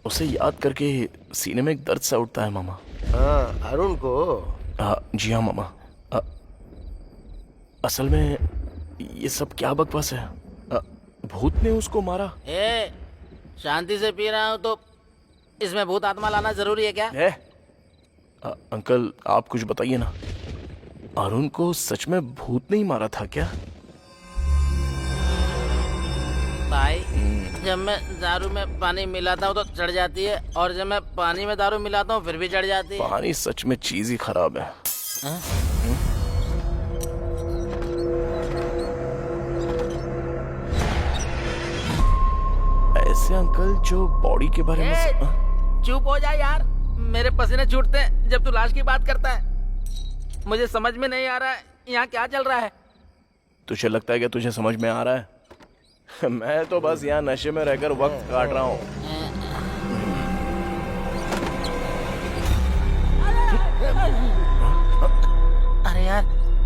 उसे याद करके सीने में एक दर्द सा उठता है मामा। हाँ, अरुण को? जी हाँ मामा। असल में ये सब क्या बकवास है? भूत ने उसको मारा? शांति से पी रहा हूँ तो इसमें भूत आत्मा लाना जरूरी है क्या? अंकल आप कुछ बताइए ना, अरुण को सच में भूत नहीं मारा था क्या? भाई, जब मैं दारू में पानी मिलाता हूँ तो चढ़ जाती है, और जब मैं पानी में दारू मिलाता हूँ फिर भी चढ़ जाती है। पानी सच में चीज ही खराब है। ऐसे अंकल जो बॉडी के बारे में चुप हो जा यार, मेरे पसीने छूटते हैं जब तू लाश की बात करता है। मुझे समझ में नहीं आ रहा है यहाँ क्या चल रहा है। तुझे लगता है कि तुझे समझ में आ रहा है? मैं तो बस यहाँ नशे में रहकर वक्त काट रहा हूँ। अरे यार,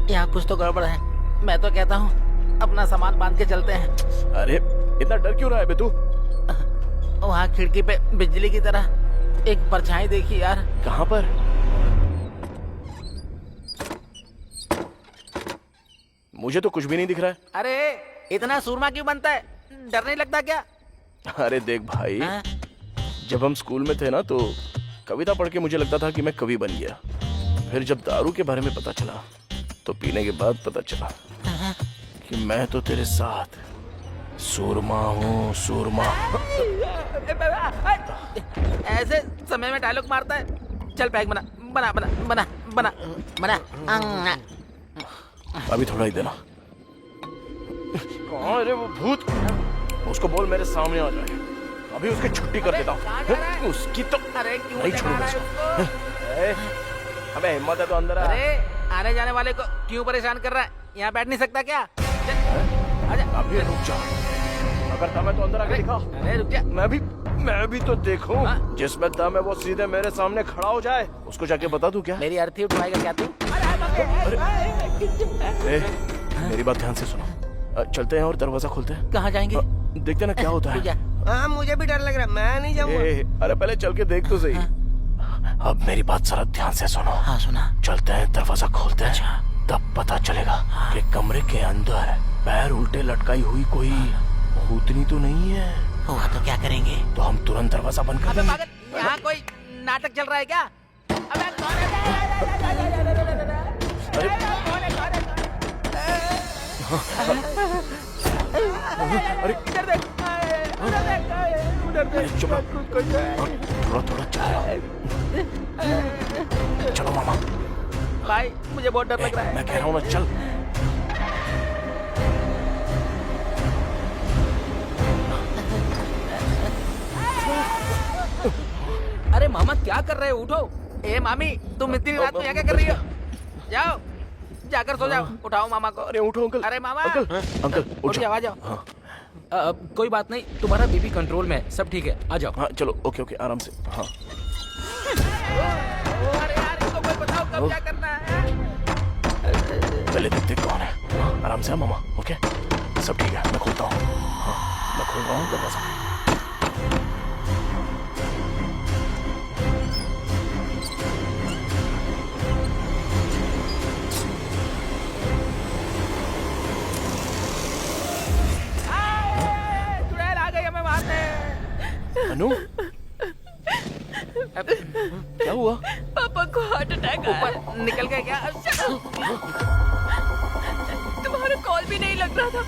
यहाँ कुछ तो गड़बड़ है। मैं तो कहता हूँ अपना सामान बांध के चलते हैं। अरे इतना डर क्यों रहा है बे तू? वहाँ खिड़की पे बिजली की तरह एक परछाई देखी यार। कहाँ पर? मुझे तो कुछ भी नहीं दिख रहा है। अरे इतना सूरमा क्यों बनता है? डर नहीं लगता क्या? अरे देख भाई, जब हम स्कूल में थे ना तो कविता पढ़ के मुझे लगता था कि मैं कवि बन गया। फिर जब दारू के बारे में पता चला तो पीने के बाद पता चला कि मैं तो तेरे साथ सूरमा हूँ, सूरमा। ऐसे समय में डायलॉग मारता है। चल पैक बना बना बना बना बना बना। अभी थोड़ा ही देना। कहाँ है रे वो भूत? उसको बोल मेरे सामने आ जाए, अभी उसकी छुट्टी कर देता हूँ। उसकी तो अरे क्यों नहीं छोड़ूंगा इसको। अबे हिम्मत है तो अंदर आ। अरे आने जाने वाले को क्यों परेशान कर रहा है? यहाँ बैठ नहीं सकता क्या? आजा। अभी रुक जा, अगर दम है तो अंदर आके दिखा। अरे रुक जा। मैं भी तो देखूं। जिसमें दम है वो सीधे मेरे सामने खड़ा हो जाए। उसको जाके बता दूं क्या? मेरी अर्थी उठवाएगा क्या तू? मेरी बात ध्यान से सुनो। चलते हैं और दरवाजा खोलते हैं। कहाँ जाएंगे? देखते ना क्या होता है। हाँ मुझे भी डर लग रहा है, मैं नहीं जाऊंगा। अरे पहले चल के देख तो सही। अब मेरी बात जरा ध्यान से सुनो। हाँ सुना। चलते हैं, दरवाजा खोलते हैं, तब पता चलेगा कि कमरे के अंदर पैर उल्टे लटकाई हुई कोई भूतनी तो नहीं है। हुआ तो क्या करेंगे? तो हम तुरंत दरवाजा बंद कर देंगे। यहाँ कोई नाटक चल रहा है क्या? अबे कौन है? अरे इधर देख, उधर देख। चुप थोड़ा थोड़ा चलो मामा। भाई मुझे बहुत डर लग रहा है। मैं कह रहा हूँ ना, चल। अरे मामा क्या कर रहे हो? उठो। ए मामी, तुम इतनी रात में यहाँ क्या कर रही हो? जाओ, जाकर सो जाओ। उठाओ मामा को। अरे उठो अंकल। अरे मामा। अंकल उठ जाओ, आ जाओ। कोई बात नहीं, तुम्हारा बीपी कंट्रोल में है, सब ठीक है, आ जाओ। हाँ चलो, ओके ओके, आराम से। हाँ अरे यार इसको कोई बताओ कब क्या करना है। पहले देखते कौन है। आराम से मामा। ओके सब ठीक है, मैं खोलता हूँ। मैं खोल रहा हूँ दरवाजा। अनु, क्या हुआ? पापा को हार्ट अटैक आया। ऊपर निकल गया क्या? तुम्हारा कॉल भी नहीं लग रहा था।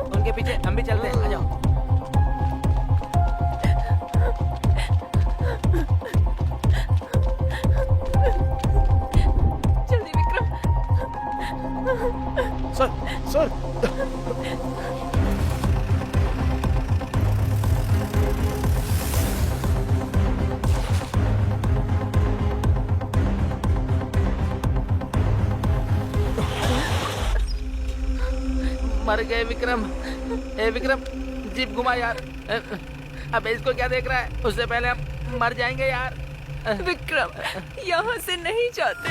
उनके पीछे हम भी चलते हैं, आ जाओ। जल्दी विक्रम। सर मर गए विक्रम। ए विक्रम, जीप घुमा यार। अब इसको क्या देख रहा है? उससे पहले हम मर जाएंगे यार। विक्रम, यहाँ से नहीं जाते।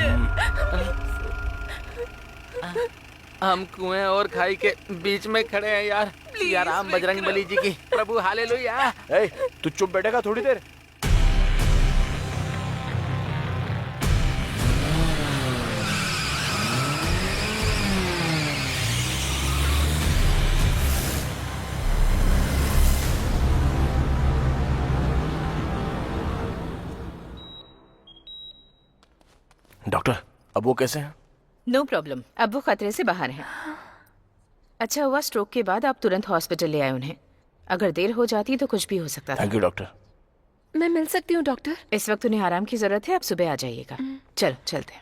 हम कुएं और खाई के बीच में खड़े हैं यार। या राम बजरंग बली जी की प्रभु, हालेलुया। तू चुप बैठेगा थोड़ी देर? डॉक्टर, अब वो कैसे हैं? नो प्रॉब्लम, अब वो खतरे से बाहर हैं। अच्छा हुआ स्ट्रोक के बाद आप तुरंत हॉस्पिटल ले आए उन्हें। अगर देर हो जाती तो कुछ भी हो सकता था। Thank you doctor. मैं मिल सकती हूँ डॉक्टर? इस वक्त उन्हें आराम की जरूरत है, आप सुबह आ जाइएगा। चलो चलते हैं।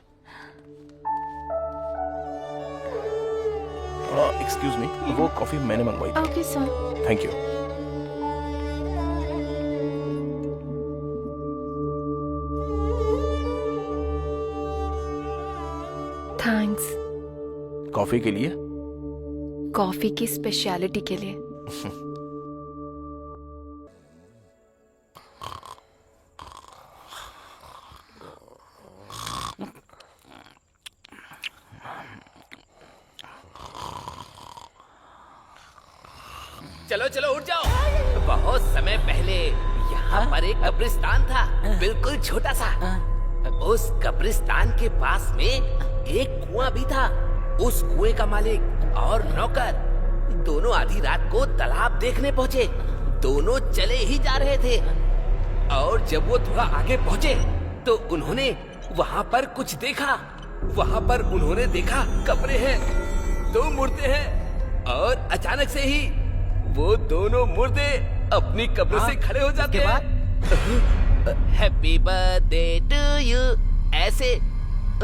एक्सक्यूज मी, वो कॉफी मैंने मंगवाई थी। Okay sir. Thank you. Thanks. Coffee के लिए? कॉफी की स्पेशलिटी के लिए। चलो चलो उठ जाओ। बहुत समय पहले यहाँ पर एक कब्रिस्तान था, बिल्कुल छोटा सा। उस कब्रिस्तान के पास में एक कुआं भी था। उस कुएं का मालिक और नौकर दोनों आधी रात को तालाब देखने पहुँचे। दोनों चले ही जा रहे थे और जब वो थोड़ा आगे पहुँचे तो उन्होंने वहाँ पर कुछ देखा। वहाँ पर उन्होंने देखा कब्रें हैं, 2 मुर्दे हैं और अचानक से ही वो दोनों मुर्दे अपनी कब्रों से खड़े हो जाते हैं। हैप्पी बर्थडे टू यू, ऐसे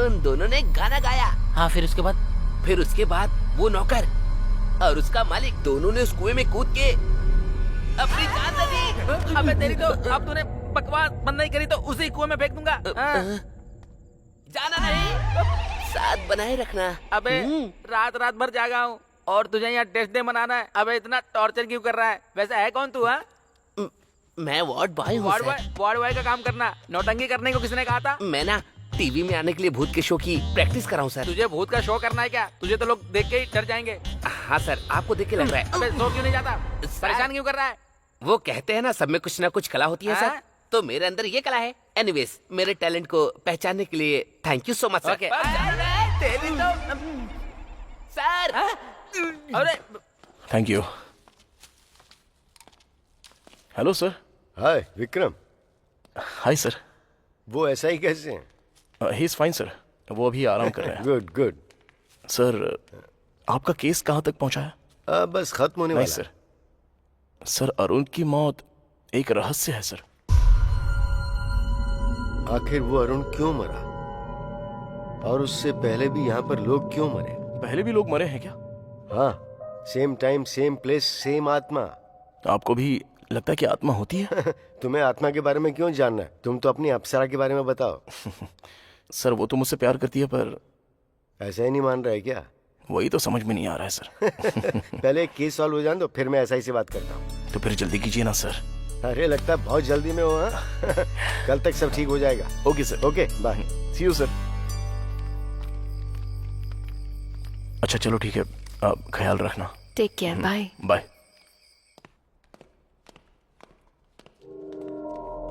उन दोनों ने गाना गाया। हाँ, फिर उसके बाद वो नौकर और उसका मालिक दोनों ने उस कुएं में कूद के अपनी जान दे दी। अबे तेरी तो, अब तूने बकवास बंद नहीं करी तो उसी कुएं में फेंक दूंगा। जाना नहीं, साथ बनाए रखना। अबे रात भर जागा हूँ और तुझे यहाँ टेस्ट डे मनाना है। अबे इतना टॉर्चर क्यों कर रहा है? वैसे है कौन तू? मैं वार्ड बॉय हूँ। वार्ड बॉय का काम करना, नौटंकी करने को किसने कहा था? मैं ना टीवी में आने के लिए भूत के शो की प्रैक्टिस कर रहा हूँ सर। तुझे भूत का शो करना है क्या? तुझे तो लोग देख के ही डर जाएंगे। हाँ सर, आपको देख के लग रहा है। अबे शो क्यों नहीं जाता? परेशान क्यों कर रहा है? वो कहते हैं ना सब में कुछ ना कुछ कला होती है सर, तो मेरे अंदर ये कला है। एनीवेज, मेरे टैलेंट को पहचानने के लिए thank you so much sir. तेरी तो सर। अरे thank you. Hello sir. Hi Vikram. Hi sir. वो ऐसा ही कैसे हैं? ही इज फाइन सर, वो अभी आराम कर रहे हैं। Good good. सर आपका केस कहाँ तक पहुंचा है? बस खत्म होने वाला है। सर अरुण की मौत एक रहस्य है सर। आखिर वो अरुण क्यों मरा? और उससे पहले भी यहाँ पर लोग क्यों मरे? पहले भी लोग मरे हैं क्या? हाँ, same time same place same आत्मा। आपको भी लगता है कि आत्मा होती है? तुम्हें आत्मा के बारे में क्यों जानना है? तुम तो अपनी अप्सरा के बारे में बताओ। सर वो तो मुझसे प्यार करती है, पर ऐसा ही नहीं मान रहा है क्या? वही तो समझ में नहीं आ रहा है सर। पहले एक केस सॉल्व हो जाए तो फिर मैं ऐसा ही से बात करता हूँ। तो फिर जल्दी कीजिए ना सर। अरे लगता है बहुत जल्दी में हो। हाँ? कल तक सब ठीक हो जाएगा। Okay sir. Okay bye. See you sir. अच्छा चलो ठीक है, आप ख्याल रखना। Take care. Bye bye.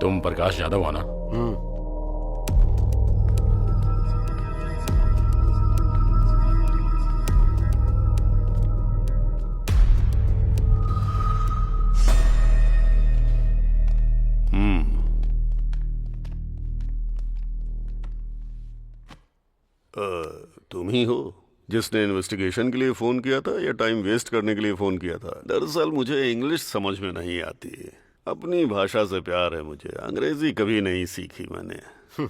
तुम प्रकाश यादव हो ना? तुम ही हो जिसने इन्वेस्टिगेशन के लिए फोन किया था या टाइम वेस्ट करने के लिए फोन किया था? दरअसल मुझे इंग्लिश समझ में नहीं आती। अपनी भाषा से प्यार है मुझे, अंग्रेजी कभी नहीं सीखी मैंने।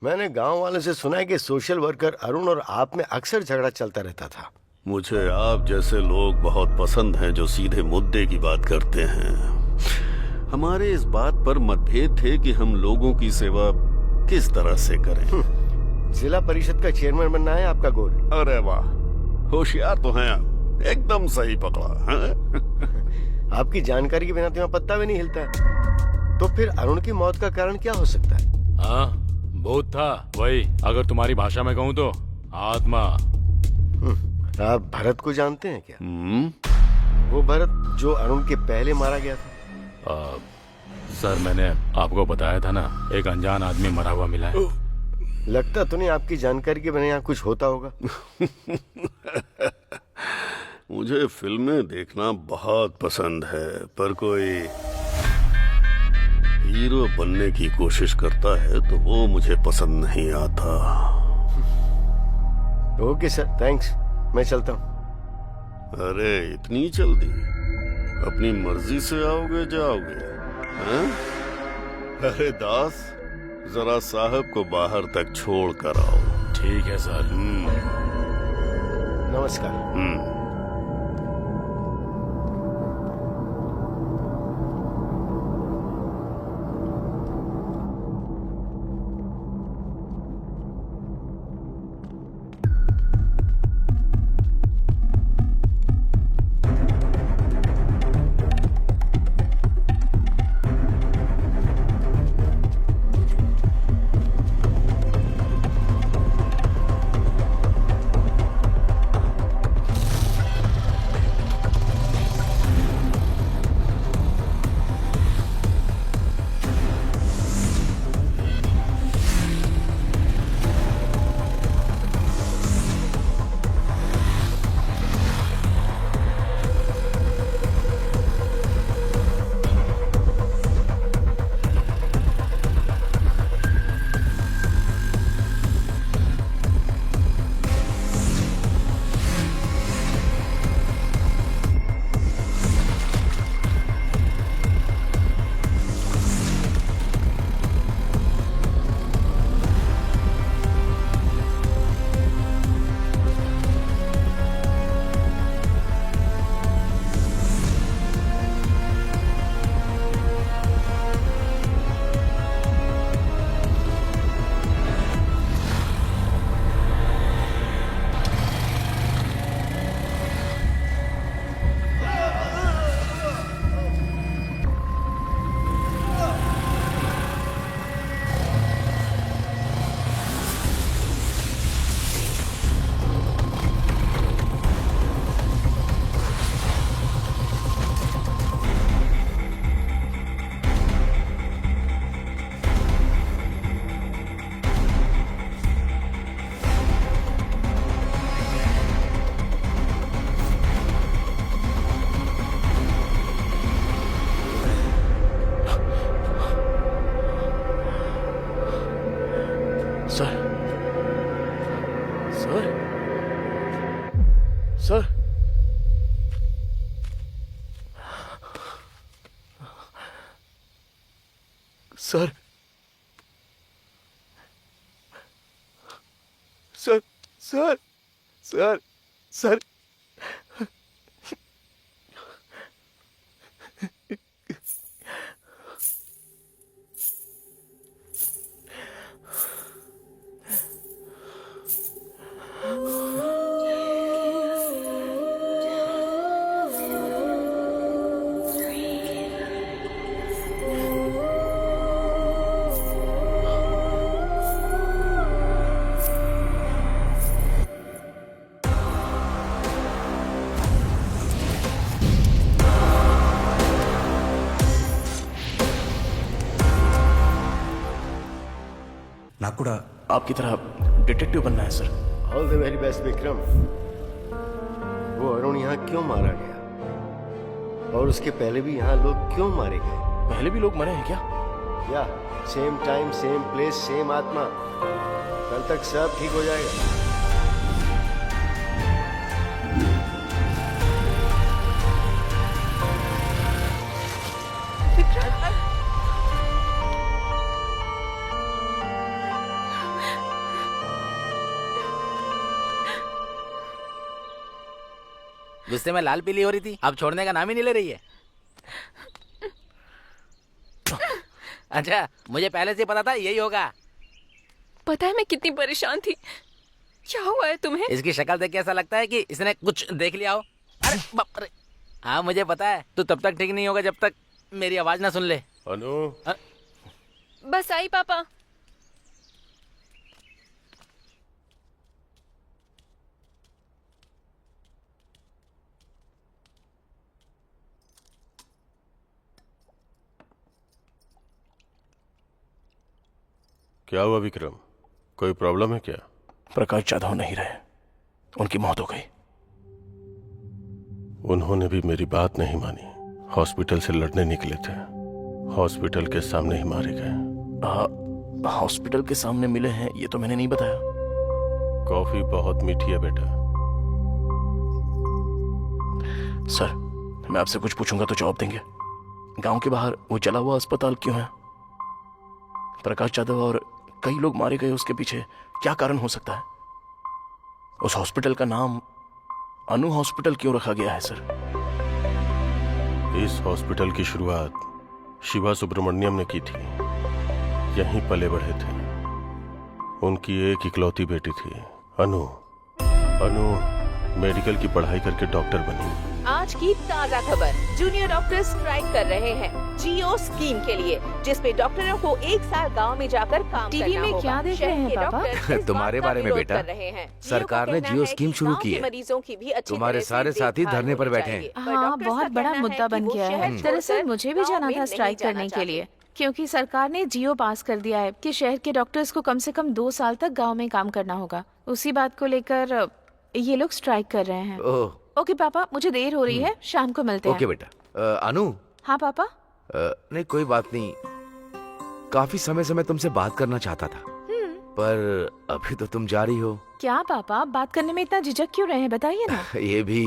मैंने गांव वालों से सुना है कि सोशल वर्कर अरुण और आप में अक्सर झगड़ा चलता रहता था। मुझे आप जैसे लोग बहुत पसंद हैं जो सीधे मुद्दे की बात करते हैं। हमारे इस बात पर मतभेद थे कि हम लोगों की सेवा किस तरह से करें। जिला परिषद का चेयरमैन बनना है आपका गोल? अरे वाह, होशियार तो हैं आप, एकदम सही पकड़ा है? आपकी जानकारी के बिना तो यहाँ पत्ता भी नहीं हिलता है। तो फिर अरुण की मौत का कारण क्या हो सकता है? हाँ, भूत था वही, अगर तुम्हारी भाषा में कहूँ तो आत्मा। आप भरत को जानते हैं क्या? वो भरत जो अरुण के पहले मारा गया था। सर मैंने आपको बताया था ना, एक अनजान आदमी मरा हुआ मिला है। लगता तो नहीं आपकी जानकारी के बिना यहाँ कुछ होता होगा। मुझे फिल्में देखना बहुत पसंद है, पर कोई हीरो बनने की कोशिश करता है तो वो मुझे पसंद नहीं आता। ओके सर, थैंक्स, मैं चलता हूँ। अरे इतनी जल्दी? अपनी मर्जी से आओगे जाओगे? हैं? अरे दास, जरा साहब को बाहर तक छोड़ कर आओ। ठीक है सर। नमस्कार। Sir sir sir sir sir నాకు కూడా आपकी तरह डिटेक्टिव बनना है sir. All the very best Vikram. वो अरुण यहाँ क्यों मारा गया और उसके पहले भी यहाँ लोग क्यों मारे गए? पहले भी लोग मरे हैं क्या? या same time same place same आत्मा। कल तक सब ठीक हो जाएगा। गुस्से में लाल पीली हो रही थी, अब छोड़ने का नाम ही नहीं ले रही है। अच्छा, मुझे पहले से पता था यही होगा। पता है मैं कितनी परेशान थी। क्या हुआ है तुम्हें? इसकी शक्ल देख के ऐसा लगता है कि इसने कुछ देख लिया हो। अरे बाप रे। हाँ मुझे पता है, तू तब तक ठीक नहीं होगा जब तक मेरी आवाज ना सुन ले। अनु बस आई पापा। क्या हुआ विक्रम, कोई प्रॉब्लम है क्या? प्रकाश जाधव नहीं रहे, उनकी मौत हो गई। उन्होंने भी मेरी बात नहीं मानी, हॉस्पिटल से लड़ने निकले थे, हॉस्पिटल के सामने ही मारे गए। हॉस्पिटल के सामने मिले हैं ये तो मैंने नहीं बताया। कॉफी बहुत मीठी है बेटा। सर मैं आपसे कुछ पूछूंगा तो जवाब देंगे। गांव के बाहर वो जला हुआ अस्पताल क्यों है? प्रकाश जाधव और कई लोग मारे गए, उसके पीछे क्या कारण हो सकता है? उस हॉस्पिटल का नाम अनु हॉस्पिटल क्यों रखा गया है सर? इस हॉस्पिटल की शुरुआत शिवा सुब्रमण्यम ने की थी, यहीं पले बढ़े थे। उनकी एक इकलौती बेटी थी अनु। अनु मेडिकल की पढ़ाई करके डॉक्टर बनी। आज की ताजा खबर, जूनियर डॉक्टर स्ट्राइक कर रहे हैं जियो स्कीम के लिए, जिसमें डॉक्टरों को एक साल गांव में जाकर काम टीवी करना में होगा। क्या देख रहे हैं पापा? तुम्हारे बारे में बेटा, सरकार ने जियो स्कीम शुरू की है। मरीजों की भी अच्छी तुम्हारे तरह से सारे साथी देखभाल धरने पर होनी बैठे हैं। चाहिए। पर हाँ डॉक्टर्स का बहुत बड़ा कहना है मुद्दा कि बन वो गया शहर है। दरअसल छोड़कर मुझे भी गांव जाना में था नहीं स्ट्राइक जाना करने के चाहते। लिए, क्योंकि सरकार ने जियो पास कर दिया है कि शहर के डॉक्टर्स को कम से कम 2 साल तक गांव में काम करना होगा। उसी बात को लेकर ये लोग स्ट्राइक कर रहे हैं। ओह ओके पापा, मुझे देर हो रही है, शाम को मिलते ओके हैं। बेटा। अनु हाँ पापा। नहीं कोई बात नहीं, काफी समय से मैं तुमसे बात करना चाहता था, पर अभी तो तुम जा रही हो। क्या पापा, बात करने में इतना झिझक क्यों रहे हैं, बताइए ना। ये भी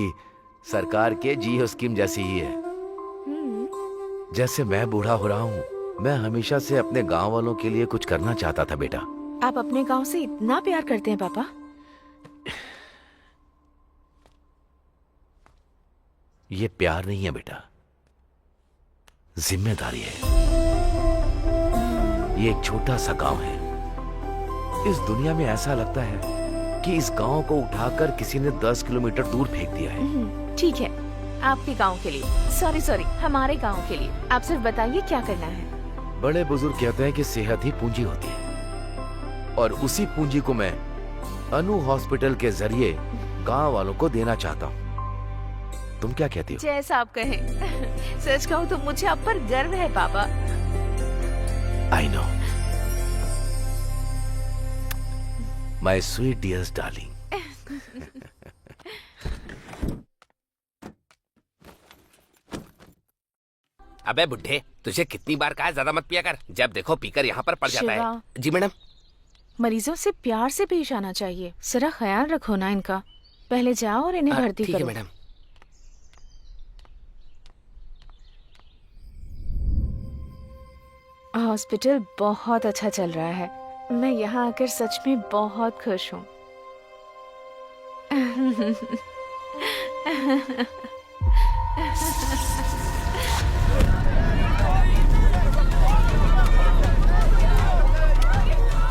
सरकार के जियो स्कीम जैसी ही है। जैसे मैं बूढ़ा हो रहा हूँ, मैं हमेशा से अपने गांव वालों के लिए कुछ करना चाहता था बेटा। आप अपने गांव से इतना प्यार करते हैं पापा? ये प्यार नहीं है बेटा, जिम्मेदारी है। ये एक छोटा सा गांव है। इस दुनिया में ऐसा लगता है कि इस गांव को उठाकर किसी ने 10 किलोमीटर दूर फेंक दिया है। ठीक है, आपके गांव के लिए, सॉरी हमारे गांव के लिए। आप सिर्फ बताइए क्या करना है। बड़े बुजुर्ग कहते हैं कि सेहत ही पूंजी होती है, और उसी पूंजी को मैं अनु हॉस्पिटल के जरिए गांव वालों को देना चाहता हूँ। तुम क्या कहती हो? जैसा आप कहें। सच कहूँ तो मुझे आप पर गर्व है पापा। I know my sweet dears darling. अबे बुड्ढे, तुझे कितनी बार कहा ज्यादा मत पिया कर, जब देखो पीकर यहाँ पर पड़ जाता शिवा। है। जी मैडम। मरीजों से प्यार से पेश आना चाहिए, जरा ख्याल रखो ना इनका। पहले जाओ और इन्हें भर्ती ठीक है करो। मैडम। हॉस्पिटल बहुत अच्छा चल रहा है। मैं यहाँ आकर सच में बहुत खुश हूँ।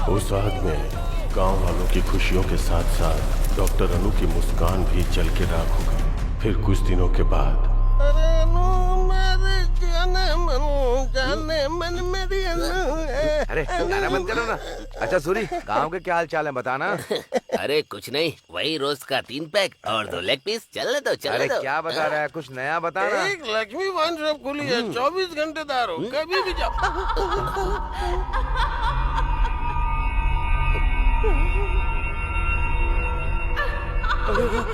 उस आग में गांव वालों की खुशियों के साथ साथ डॉक्टर अनु की मुस्कान भी जल के राख हो गई। फिर कुछ दिनों के बाद अरे गाना बंद करो ना। अच्छा सूरी, गांव के क्या हाल चाल है बताना। अरे कुछ नहीं, वही रोज का 3 पैक और 2 लेग पीस। चलने दो अरे क्या बता रहा है, कुछ नया बताना। एक लक्ष्मी वाइन शॉप खुली है, 24 घंटे दार हो, कभी भी जाओ।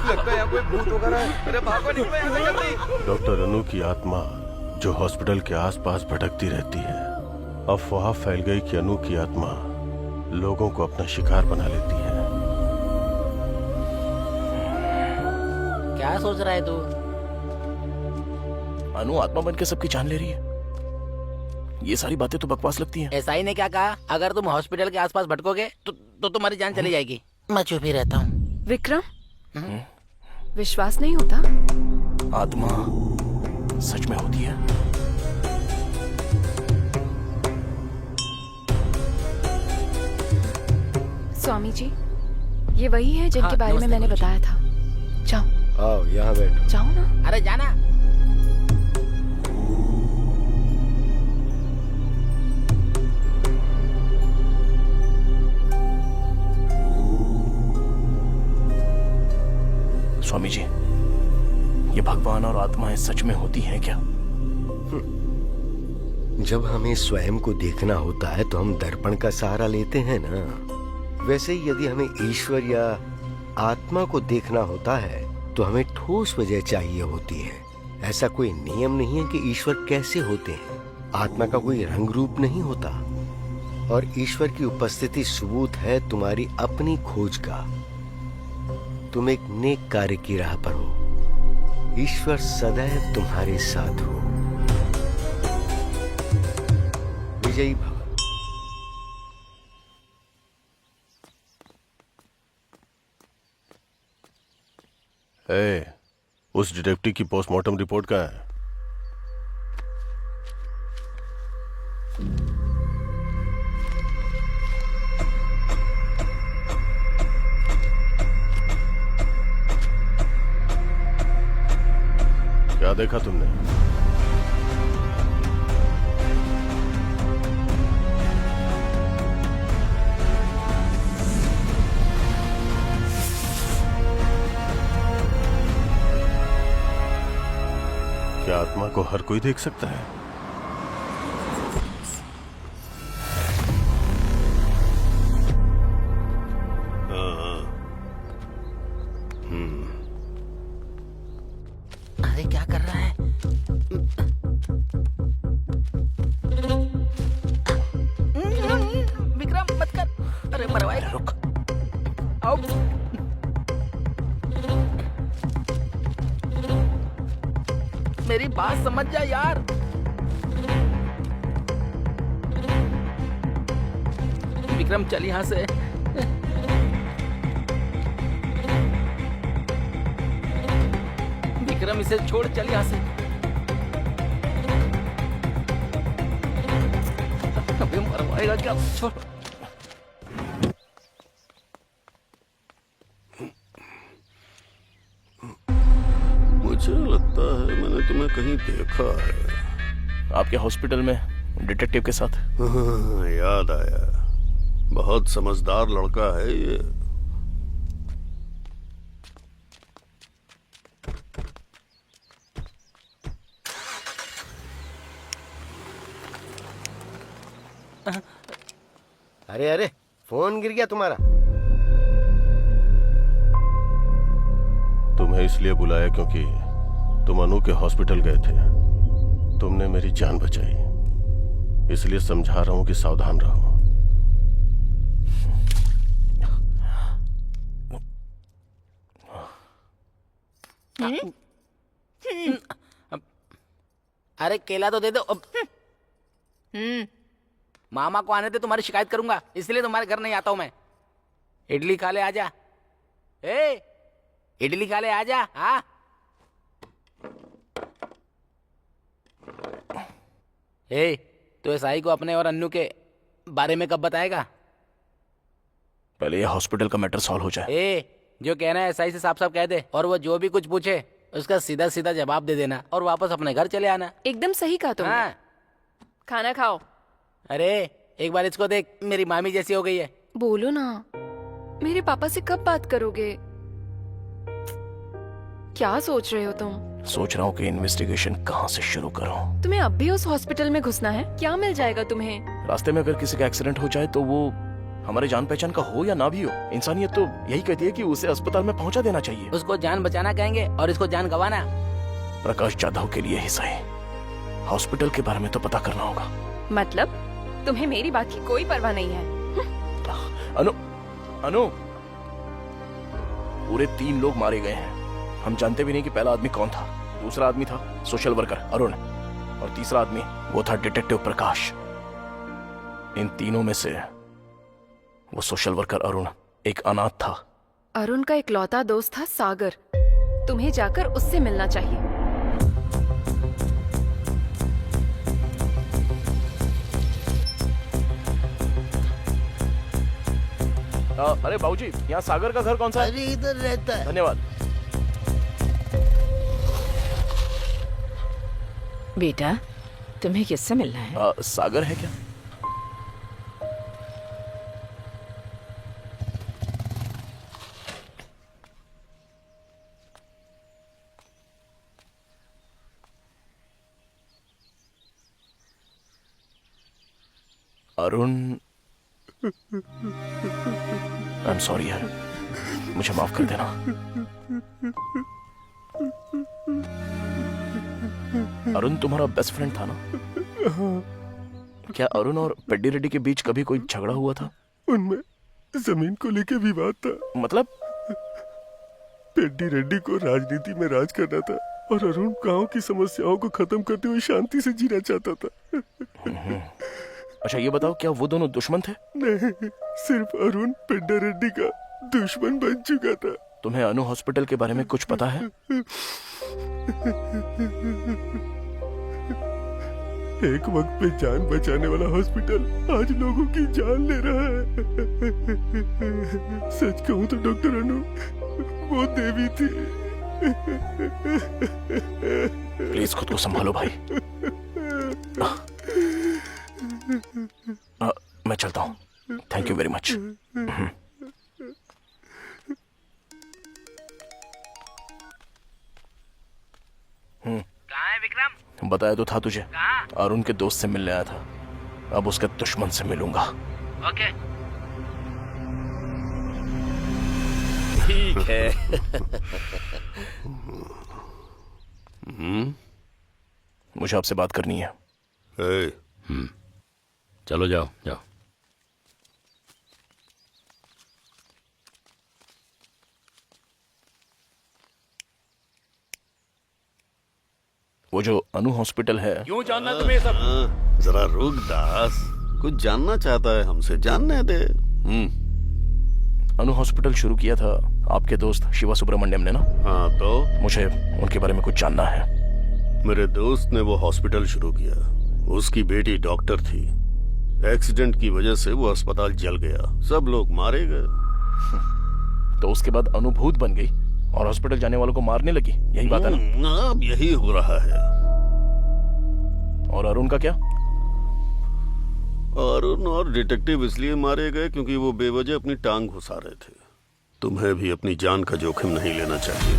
लगता है यहाँ कोई भूत वगैरह है। अरे भागो, निकलो यहाँ से जल्दी। डॉक्टर अनु की आत्मा जो हॉस्पिटल के आसपास भटकती रहती है, अफवाह फैल गई कि अनु की आत्मा लोगों को अपना शिकार बना लेती है। क्या सोच रहा है तू? अनु आत्मा बन के सबकी जान ले रही है। ये सारी बातें तो बकवास लगती हैं। एसआई ने क्या कहा? अगर तुम हॉस्पिटल के आसपास भटकोगे तो तुम्हारी जान चली जाएगी। मैं चुप ही रहता हूँ। विक्रम, विश्वास नहीं होता? आत्मा सच में होती है। स्वामी जी, ये वही है जिनके बारे में मैंने बताया था। जाओ। आओ यहाँ बैठो। जाओ ना। अरे जाना। स्वामी जी, ये भगवान और आत्माएं सच में होती हैं क्या? जब हमें स्वयं को देखना होता है तो हम दर्पण का सहारा लेते हैं ना। वैसे ही यदि हमें ईश्वर या आत्मा को देखना होता है तो हमें ठोस वजह चाहिए होती है। ऐसा कोई नियम नहीं है कि ईश्वर कैसे होते हैं। आत्मा का कोई रंग रूप नहीं होता और ईश्वर की उपस्थिति सबूत है तुम्हारी अपनी खोज का। तुम एक नेक कार्य की राह पर हो। ईश्वर सदैव तुम्हारे साथ हो। विजयी भव। उस डिटेक्टिव की पोस्टमार्टम रिपोर्ट कहाँ है? क्या देखा तुमने? क्या आत्मा को हर कोई देख सकता है? अरे क्या कर रहा है? विक्रम मत कर। अरे मरवाएगा। रुक। आओ। मेरी बात समझ जा यार। विक्रम चल यहां से। विक्रम इसे छोड़, चल यहां से। अबे मरवाएगा क्या? छोड़। मुझे लगता है मैंने तुम्हें कहीं देखा है। आपके हॉस्पिटल में डिटेक्टिव के साथ। हाँ, याद आया। बहुत समझदार लड़का है ये। अरे अरे, फोन गिर गया तुम्हारा। तुम्हें इसलिए बुलाया क्योंकि तुम अनु के हॉस्पिटल गए थे। तुमने मेरी जान बचाई, इसलिए समझा रहा हूं कि सावधान रहो। अरे केला तो दे दो। मामा को आने दे, तुम्हारी शिकायत करूंगा, इसलिए तुम्हारे घर नहीं आता हूं मैं। इडली खा ले, आजा। ए, इडली खा ले, आजा। हाँ ए, तो एसआई को अपने और अन्नू के बारे में कब बताएगा? पहले ये हॉस्पिटल का मैटर सॉल्व हो जाए। ए, जो कहना है एसआई से साफ साफ कह दे, और वो जो भी कुछ पूछे उसका सीधा सीधा जवाब दे देना और वापस अपने घर चले आना। एकदम सही कहा तुमने। हाँ। खाना खाओ। अरे एक बार इसको देख, मेरी मामी जैसी हो गई है। बोलो ना, मेरे पापा से कब बात करोगे? क्या सोच रहे हो तुम? सोच रहा हूँ कि इन्वेस्टिगेशन कहाँ से शुरू करूँ। तुम्हें अब भी उस हॉस्पिटल में घुसना है? क्या मिल जाएगा तुम्हें? रास्ते में अगर किसी का एक्सीडेंट हो जाए तो वो हमारे जान पहचान का हो या ना भी हो, इंसानियत तो यही कहती है कि उसे अस्पताल में पहुंचा देना चाहिए। उसको जान बचाना कहेंगे और इसको जान गंवाना। प्रकाश जाधव के लिए ही सही, हॉस्पिटल के बारे में तो पता करना होगा। मतलब तुम्हें मेरी बात की कोई परवाह नहीं है? अनु, अनु, पूरे 3 लोग मारे गए हैं। हम जानते भी नहीं कि पहला आदमी कौन था। दूसरा आदमी था सोशल वर्कर अरुण, और तीसरा आदमी वो था डिटेक्टिव प्रकाश। इन तीनों में से वो सोशल वर्कर अरुण एक अनाथ था। अरुण का इकलौता दोस्त था सागर। तुम्हें जाकर उससे मिलना चाहिए। अरे बाबूजी, यहाँ सागर का घर कौन सा है? अरे इधर रहता है। धन्यवाद। बेटा, तुम्हें किससे मिलना है? सागर है क्या? अरुण, आई एम सॉरी यार, मुझे माफ कर देना। अरुण तुम्हारा बेस्ट फ्रेंड था ना? क्या अरुण और पेड्डी रेड्डी के बीच कभी कोई झगड़ा हुआ था? उनमें जमीन को लेके विवाद था। मतलब? पेड्डी रेड्डी को राजनीति में राज करना था और अरुण गांव की समस्याओं को खत्म करते हुए शांति से जीना चाहता था। अच्छा ये बताओ, क्या वो दोनों दुश्मन थे? नहीं, सिर्फ अरुण पेड्डी रेड्डी का दुश्मन बन चुका था। तुम्हें अनु हॉस्पिटल के बारे में कुछ पता है? एक वक्त पे जान बचाने वाला हॉस्पिटल आज लोगों की जान ले रहा है। सच कहूं तो डॉक्टर अनु वो देवी थी। प्लीज खुद को संभालो भाई। मैं चलता हूँ। Thank you very much. कहाँ है विक्रम? बताया तो था तुझे, कहाँ? अरुण के दोस्त से मिलने आया था। अब उसके दुश्मन से मिलूंगा। ओके ठीक है। मुझे आपसे बात करनी है। चलो जाओ जाओ। वो जो अनु हॉस्पिटल है, क्यों जानना तुम्हें ये सब? जरा रुक दास, कुछ जानना चाहता है हमसे, जानने दे। अनु हॉस्पिटल शुरू किया था आपके दोस्त शिवा सुब्रमण्यम ने ना? हाँ तो? मुझे उनके बारे में कुछ जानना है। मेरे दोस्त ने वो हॉस्पिटल शुरू किया। उसकी बेटी डॉक्टर थी। एक्सीडेंट की वजह से वो अस्पताल जल गया, सब लोग मारे गए। तो उसके बाद अनु भूत बन गई और हॉस्पिटल जाने वालों को मारने लगी, यही बात है ना? अब यही हो रहा है। और अरुण का क्या? अरुण और डिटेक्टिव इसलिए मारे गए क्योंकि वो बेवजह अपनी टांग घुसा रहे थे। तुम्हें भी अपनी जान का जोखिम नहीं लेना चाहिए।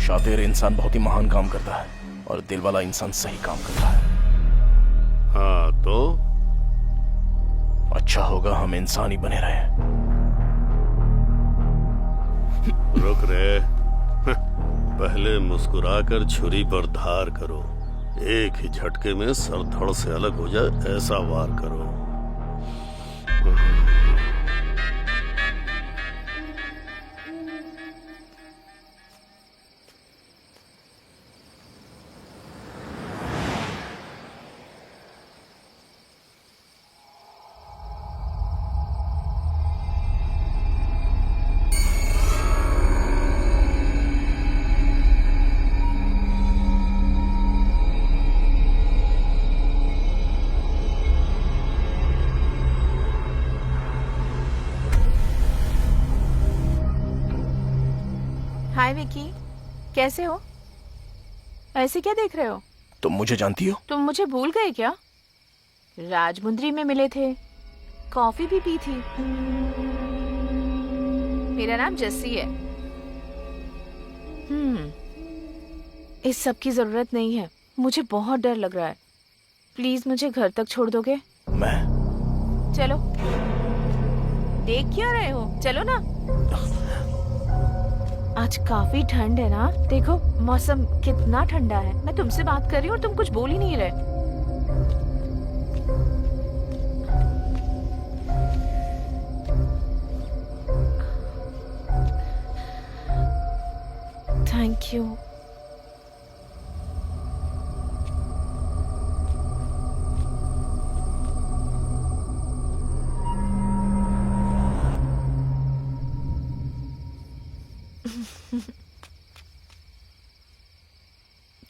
शातिर इंसान बहुत ही महान काम करता है और दिल वाला इंसान सही काम करता है। हाँ तो? अच्छा होगा हम इंसान ही बने रहे। रुक रे। पहले मुस्कुराकर छुरी पर धार करो, एक ही झटके में सर धड़ से अलग हो जाए ऐसा वार करो। हाय विकी, कैसे हो? ऐसे क्या देख रहे हो? तुम मुझे जानती हो? तुम मुझे भूल गए क्या? राजमुंदरी में मिले थे, कॉफी भी पी थी। मेरा नाम जस्सी है। इस सब की जरूरत नहीं है, मुझे बहुत डर लग रहा है। प्लीज मुझे घर तक छोड़ दोगे? मैं? चलो। देख क्यों रहे हो, चलो ना। आज काफी ठंड है ना, देखो मौसम कितना ठंडा है। मैं तुमसे बात कर रही हूँ और तुम कुछ बोल ही नहीं रहे। Thank you.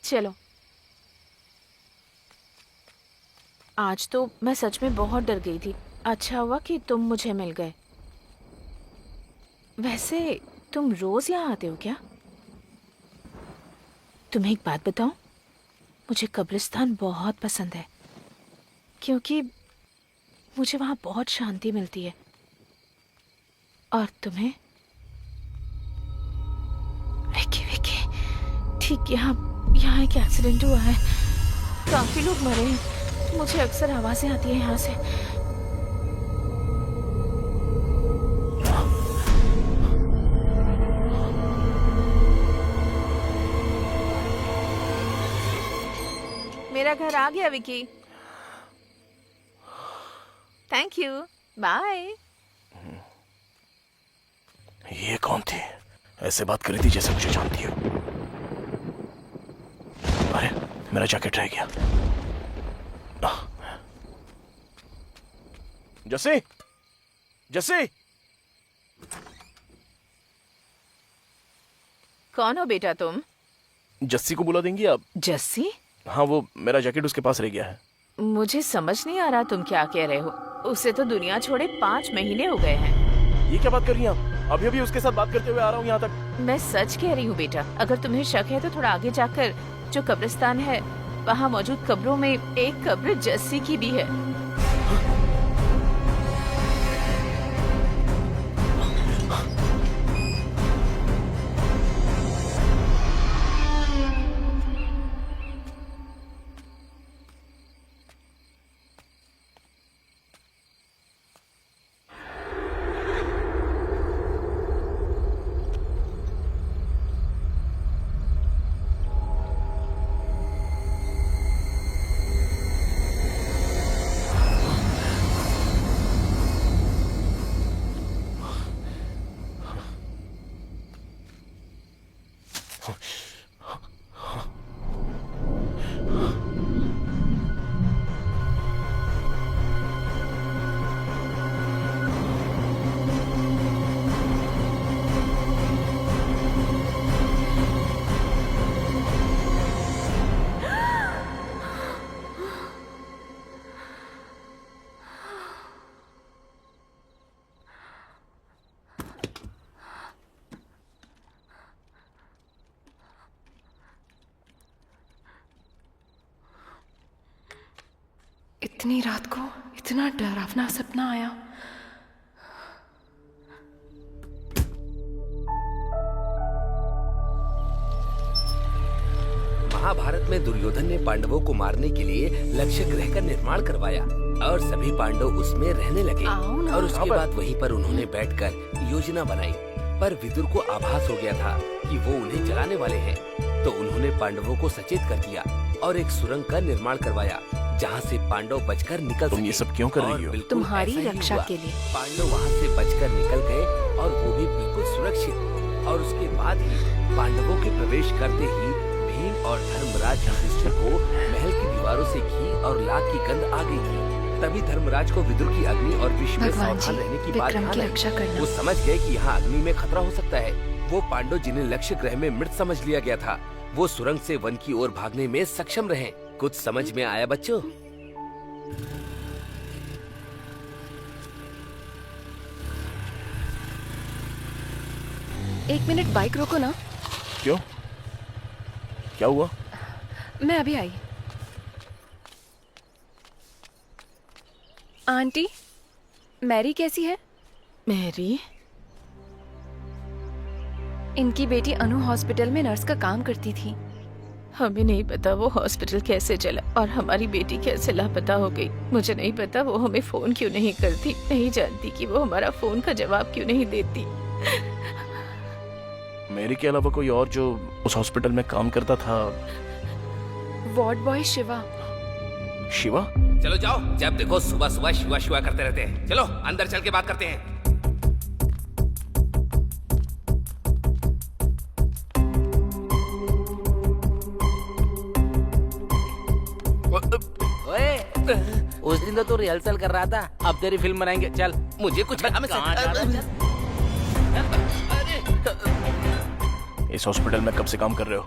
चलो, आज तो मैं सच में बहुत डर गई थी। अच्छा हुआ कि तुम मुझे मिल गए। वैसे तुम रोज यहाँ आते हो क्या? तुम्हें एक बात बताऊं, मुझे कब्रिस्तान बहुत पसंद है क्योंकि मुझे वहां बहुत शांति मिलती है। और तुम्हें? विकी विकी, ठीक यहाँ एक एक्सीडेंट हुआ है, काफी लोग मरे हैं। मुझे अक्सर आवाजें आती है यहाँ से। मेरा घर आ गया विकी। Thank you, bye. ये कौन थी? ऐसे बात करी थी जैसे मुझे जानती हो। अरे मेरा जैकेट रह गया। जस्सी, जस्सी। कौन हो बेटा तुम? जस्सी को बुला देंगी आप? जस्सी? हाँ, वो मेरा जैकेट उसके पास रह गया है। मुझे समझ नहीं आ रहा तुम क्या कह रहे हो। उसे तो दुनिया छोड़े 5 महीने हो गए हैं। ये क्या बात कर रही हैं आप? अभी अभी उसके साथ बात करते हुए आ रहा हूँ यहाँ तक। मैं सच कह रही हूँ बेटा। अगर तुम्हें शक है तो थोड़ा आगे जाकर जो कब्रिस्तान है वहाँ मौजूद कब्रों में एक कब्र जस्सी की भी है। इतनी रात को इतना डरावना सपना आया। महाभारत में दुर्योधन ने पांडवों को मारने के लिए लक्ष्य ग्रह का निर्माण करवाया और सभी पांडव उसमें रहने लगे। और उसके बाद वहीं पर उन्होंने बैठकर योजना बनाई। पर विदुर को आभास हो गया था कि वो उन्हें जलाने वाले हैं, तो उन्होंने पांडवों को सचेत कर दिया और एक सुरंग का निर्माण करवाया जहाँ से पांडव बचकर निकल तुम ये सब क्यों कर रही हो? तुम्हारी रक्षा के लिए। पांडव वहाँ से बचकर निकल गए और वो भी बिल्कुल सुरक्षित। और उसके बाद ही पांडवों के प्रवेश करते ही भीम और धर्मराज युधिष्ठिर को महल की दीवारों से घी और लाख की गंध आ गई थी। तभी धर्मराज को विदुर की अग्नि और विष में सावधान रहने की बात ध्यान आई। वो समझ गए कि यहाँ अग्नि में खतरा हो सकता है। वो पांडव जिन्हें लक्ष्य ग्रह में मृत समझ लिया गया था, वो सुरंग से वन की ओर भागने में सक्षम रहे। कुछ समझ में आया बच्चों? एक मिनट बाइक रोको ना। क्यों? क्या हुआ? मैं अभी आई। आंटी, मैरी कैसी है? मैरी? इनकी बेटी अनु हॉस्पिटल में नर्स का काम करती थी। हमें नहीं पता वो हॉस्पिटल कैसे चला और हमारी बेटी कैसे लापता हो गई। मुझे नहीं पता वो हमें फोन क्यों नहीं करती, नहीं जानती कि वो हमारा फोन का जवाब क्यों नहीं देती। मेरी के अलावा कोई और जो उस हॉस्पिटल में काम करता था? Ward boy Shiva. शिवा? चलो जाओ, जब देखो सुबह सुबह शिवा शिवा करते रहते हैं। चलो अंदर चल के बात करते हैं। ओए, उस दिन तो तू रिहर्सल कर रहा था, अब तेरी फिल्म बनाएंगे। चल। मुझे कुछ काम कहाँ जा रहा है? इस हॉस्पिटल में कब से काम कर रहे हो?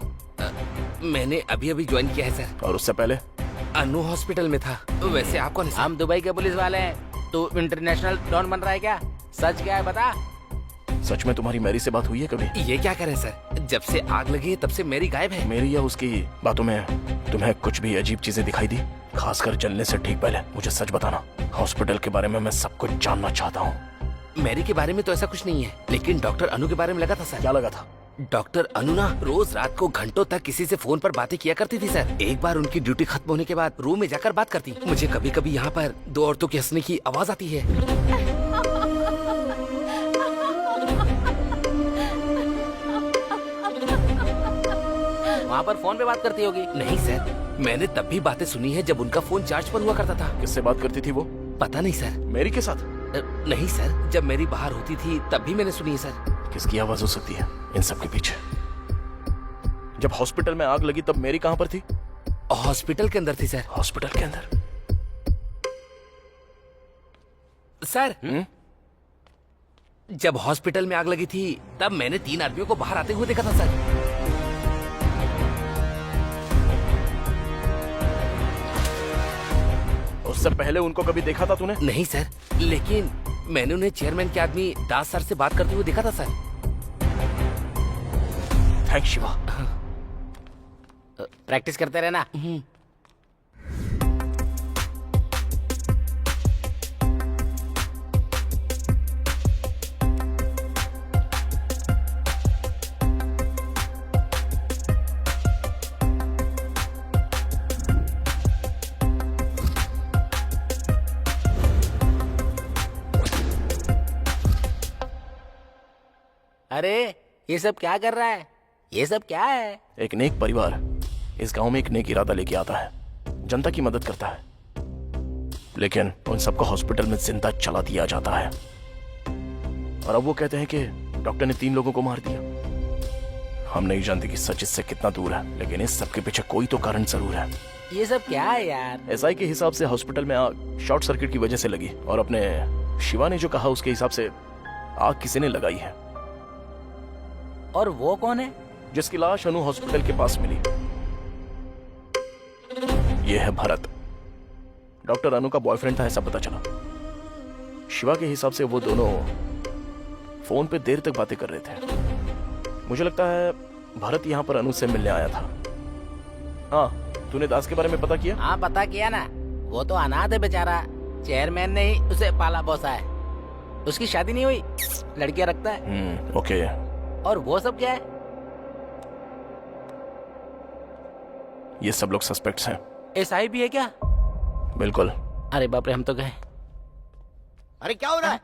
मैंने अभी अभी ज्वाइन किया है सर। और उससे पहले? अनु हॉस्पिटल में था। वैसे आप कौन है सर? हम दुबई के पुलिस वाले हैं। तू इंटरनेशनल डॉन बन रहा है क्या? सच क्या है बता। सच में तुम्हारी मैरी से बात हुई है कभी? ये क्या करें सर, जब से आग लगी है तब से मेरी गायब है। मेरी या उसकी बातों में तुम्हें कुछ भी अजीब चीजें दिखाई दी? खासकर जलने से ठीक पहले मुझे सच बताना। हॉस्पिटल के बारे में मैं सब कुछ जानना चाहता हूँ। मैरी के बारे में तो ऐसा कुछ नहीं है, लेकिन डॉक्टर अनु के बारे में लगा था सर। क्या लगा था? डॉक्टर अनु ना रोज रात को घंटों तक किसी से फोन पर बातें किया करती थी सर। एक बार उनकी ड्यूटी खत्म होने के बाद रूम में जाकर बात करती। मुझे कभी कभी यहाँ पर दो औरतों के हंसने की आवाज आती है। वहाँ पर फोन पे बात करती होगी। नहीं सर, मैंने तब भी बातें सुनी है जब उनका फोन चार्ज पर हुआ करता था। किससे बात करती थी वो? पता नहीं सर। मेरी के साथ? नहीं सर, जब मेरी बाहर होती थी तब भी मैंने सुनी है सर। किसकी आवाज हो सकती है इन सब के पीछे? जब हॉस्पिटल में आग लगी तब मेरी कहाँ पर थी? हॉस्पिटल के अंदर थी सर। हॉस्पिटल के अंदर? सर जब हॉस्पिटल में आग लगी थी तब मैंने 3 आदमियों को बाहर आते हुए देखा था सर। उससे पहले उनको कभी देखा था तूने? नहीं सर, लेकिन मैंने उन्हें चेयरमैन के आदमी दास सर से बात करते हुए देखा था सर। थैंक्स शिवा। प्रैक्टिस करते रहना। अरे ये सब क्या कर रहा है? ये सब क्या है? एक नेक परिवार इस गांव में एक नेक इरादा लेके आता है, जनता की मदद करता है, लेकिन उन सबको हॉस्पिटल में जिंदा चला दिया जाता है। और अब वो कहते हैं कि डॉक्टर ने 3 लोगों को मार दिया। हम नहीं जानते कि सच इससे कितना दूर है, लेकिन इस सब के पीछे कोई तो कारण जरूर है। ये सब क्या है यार? एसआई के हिसाब से हॉस्पिटल में आग शॉर्ट सर्किट की वजह से लगी, और अपने शिवा ने जो कहा उसके हिसाब से आग किसी ने लगाई है। और वो कौन है? जिसकी लाश अनु हॉस्पिटल के पास मिली। ये है भरत, डॉक्टर अनु का बॉयफ्रेंड था, ऐसा पता चला। शिवा के हिसाब से वो दोनों फोन पे देर तक बातें कर रहे थे। मुझे लगता है भरत यहाँ पर अनु से मिलने आया था। हाँ, तूने दास के बारे में पता किया? हाँ पता किया ना, वो तो अनाथ है बेचारा। चेयरमैन ने ही उसे पाला पोसा है। उसकी शादी नहीं हुई, लड़कियां रखता है। ओके। और वो सब क्या है? ये सब लोग सस्पेक्ट्स हैं। एसआई भी है क्या? बिल्कुल। अरे बाप रे, हम तो गए। अरे क्या हो रहा है?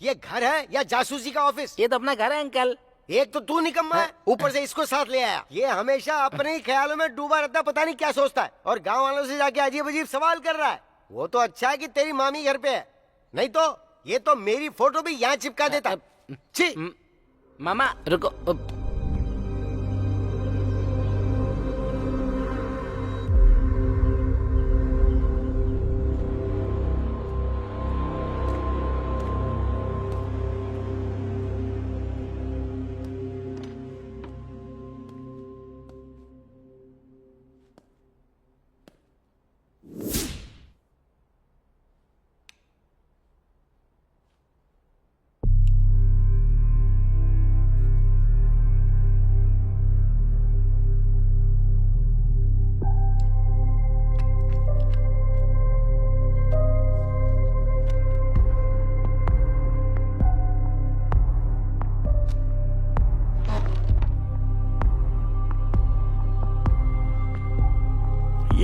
ये घर है या जासूसी का ऑफिस? ये तो अपना घर है अंकल। एक तो तू निकम्मा है, ऊपर से इसको साथ ले आया। ये हमेशा अपने ही ख्यालों में डूबा रहता, पता नहीं क्या सोचता है, और गांव वालों से जाके अजीब अजीब सवाल कर रहा है। वो तो अच्छा है कि तेरी मामी घर पे है, नहीं तो ये तो मेरी फोटो भी यहाँ चिपका देता। छी। मामा रुको।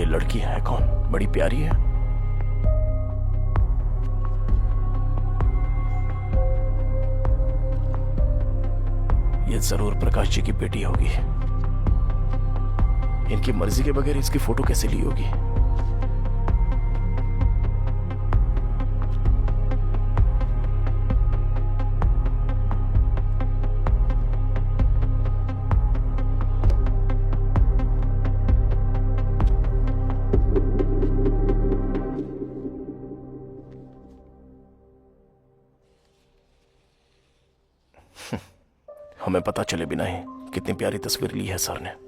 ये लड़की है कौन? बड़ी प्यारी है। ये जरूर प्रकाश जी की बेटी होगी। इनकी मर्जी के बगैर इसकी फोटो कैसे ली होगी? हमें पता चले बिना ही कितनी प्यारी तस्वीर ली है सर ने।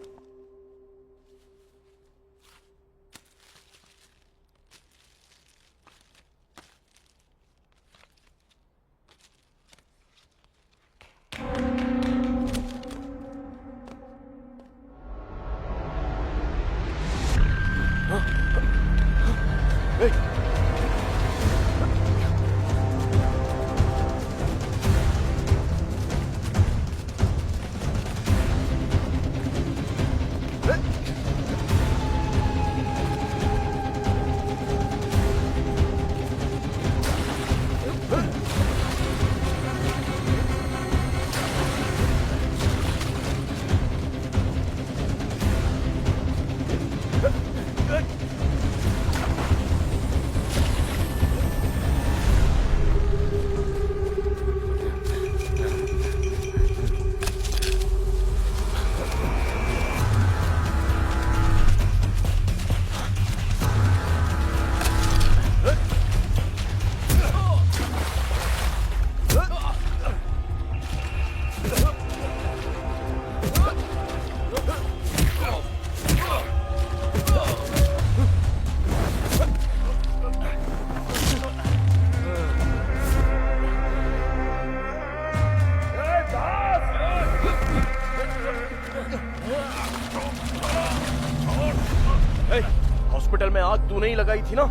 हॉस्पिटल में आग तू नहीं लगाई थी ना?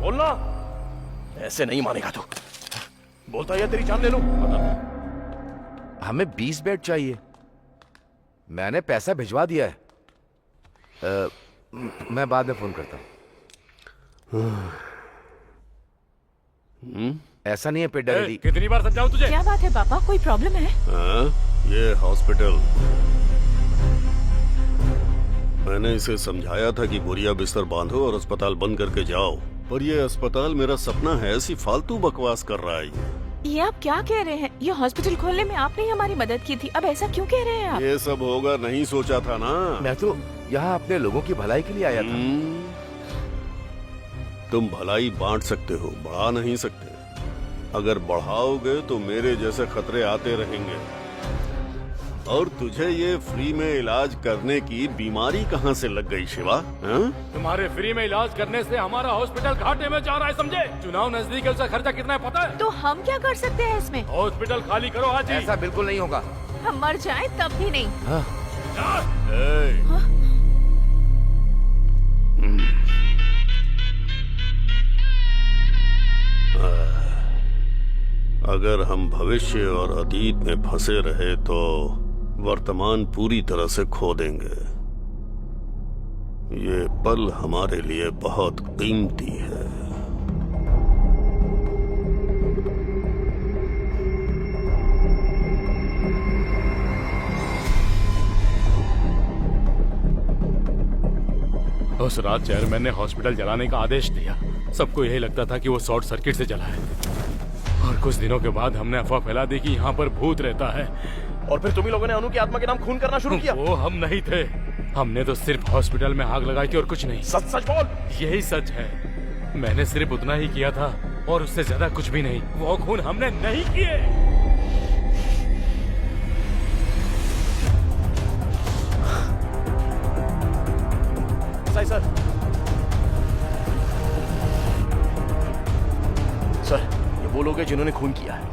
बोलना। ऐसे नहीं मानेगा तू। बोलता है तेरी जान ले लूं। हमें 20 बेड चाहिए। मैंने पैसा भिजवा दिया है। मैं बाद में फोन करता हूँ। ऐसा नहीं है पेडा। कितनी बार समझाऊं तुझे? क्या बात है पापा, कोई प्रॉब्लम है? ये हॉस्पिटल, मैंने इसे समझाया था कि बोरिया बिस्तर बांधो और अस्पताल बंद करके जाओ, पर ये अस्पताल मेरा सपना है, ऐसी फालतू बकवास कर रहा है। ये आप क्या कह रहे हैं? ये हॉस्पिटल खोलने में आपने ही हमारी मदद की थी, अब ऐसा क्यों कह रहे हैं आप? ये सब होगा नहीं सोचा था ना। मैं तो यहाँ अपने लोगों की भलाई के लिए आया था। तुम भलाई बांट सकते हो, बढ़ा नहीं सकते। अगर बढ़ाओगे तो मेरे जैसे खतरे आते रहेंगे। और तुझे ये फ्री में इलाज करने की बीमारी कहाँ से लग गई शिवा? तुम्हारे फ्री में इलाज करने से हमारा हॉस्पिटल घाटे में जा रहा है, समझे? चुनाव नजदीक है, उसका खर्चा कितना है पता है? तो हम क्या कर सकते हैं इसमें? हॉस्पिटल खाली करो आज ही। ऐसा बिल्कुल नहीं होगा। हम मर जाएं तब भी नहीं। अगर हम भविष्य और अतीत में फंसे रहे तो वर्तमान पूरी तरह से खो देंगे। ये पल हमारे लिए बहुत कीमती है। उस रात चेयरमैन ने हॉस्पिटल जलाने का आदेश दिया। सबको यही लगता था कि वो शॉर्ट सर्किट से जला है, और कुछ दिनों के बाद हमने अफवाह फैला दी कि यहाँ पर भूत रहता है। और फिर तुम ही लोगों ने अनु की आत्मा के नाम खून करना शुरू किया। वो हम नहीं थे, हमने तो सिर्फ हॉस्पिटल में आग लगाई थी और कुछ नहीं। सच सच बोल। यही सच है, मैंने सिर्फ उतना ही किया था और उससे ज्यादा कुछ भी नहीं। वो खून हमने नहीं किए। सर सर, ये वो लोग हैं जिन्होंने खून किया है।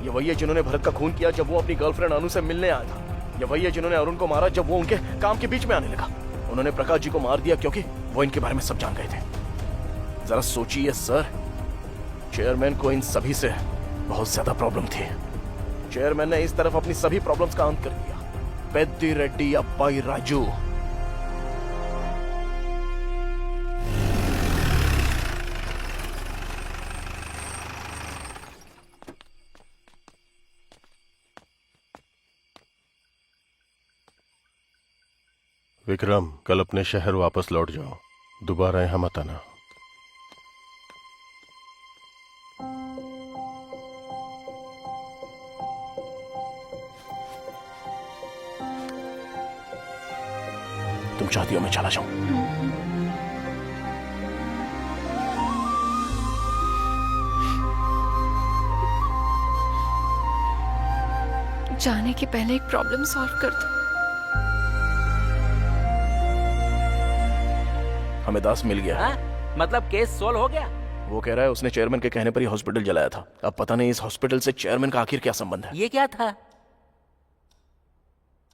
ये वही है जिन्होंने भरत का खून किया जब वो अपनी गर्लफ्रेंड अनु से मिलने आया था। ये वही है जिन्होंने अरुण को मारा जब वो उनके काम के बीच में आने लगा। उन्होंने प्रकाश जी को मार दिया क्योंकि वो इनके बारे में सब जान गए थे। जरा सोचिए सर, चेयरमैन को इन सभी से बहुत ज्यादा प्रॉब्लम थी। चेयरमैन ने इस तरफ अपनी सभी प्रॉब्लम्स का अंत कर दिया। पेद्दी रेड्डी अप्पाई राजू, विक्रम, कल अपने शहर वापस लौट जाओ, दोबारा यहां मत आना। तुम चाहती हो मैं चला जाऊं? जाने के पहले एक प्रॉब्लम सॉल्व कर दो। हमें दास मिल गया। हाँ? मतलब केस सोल्व हो गया? वो कह रहा है उसने चेयरमैन के कहने पर ही हॉस्पिटल जलाया था। अब पता नहीं इस हॉस्पिटल से चेयरमैन का आखिर क्या संबंध है। ये क्या था?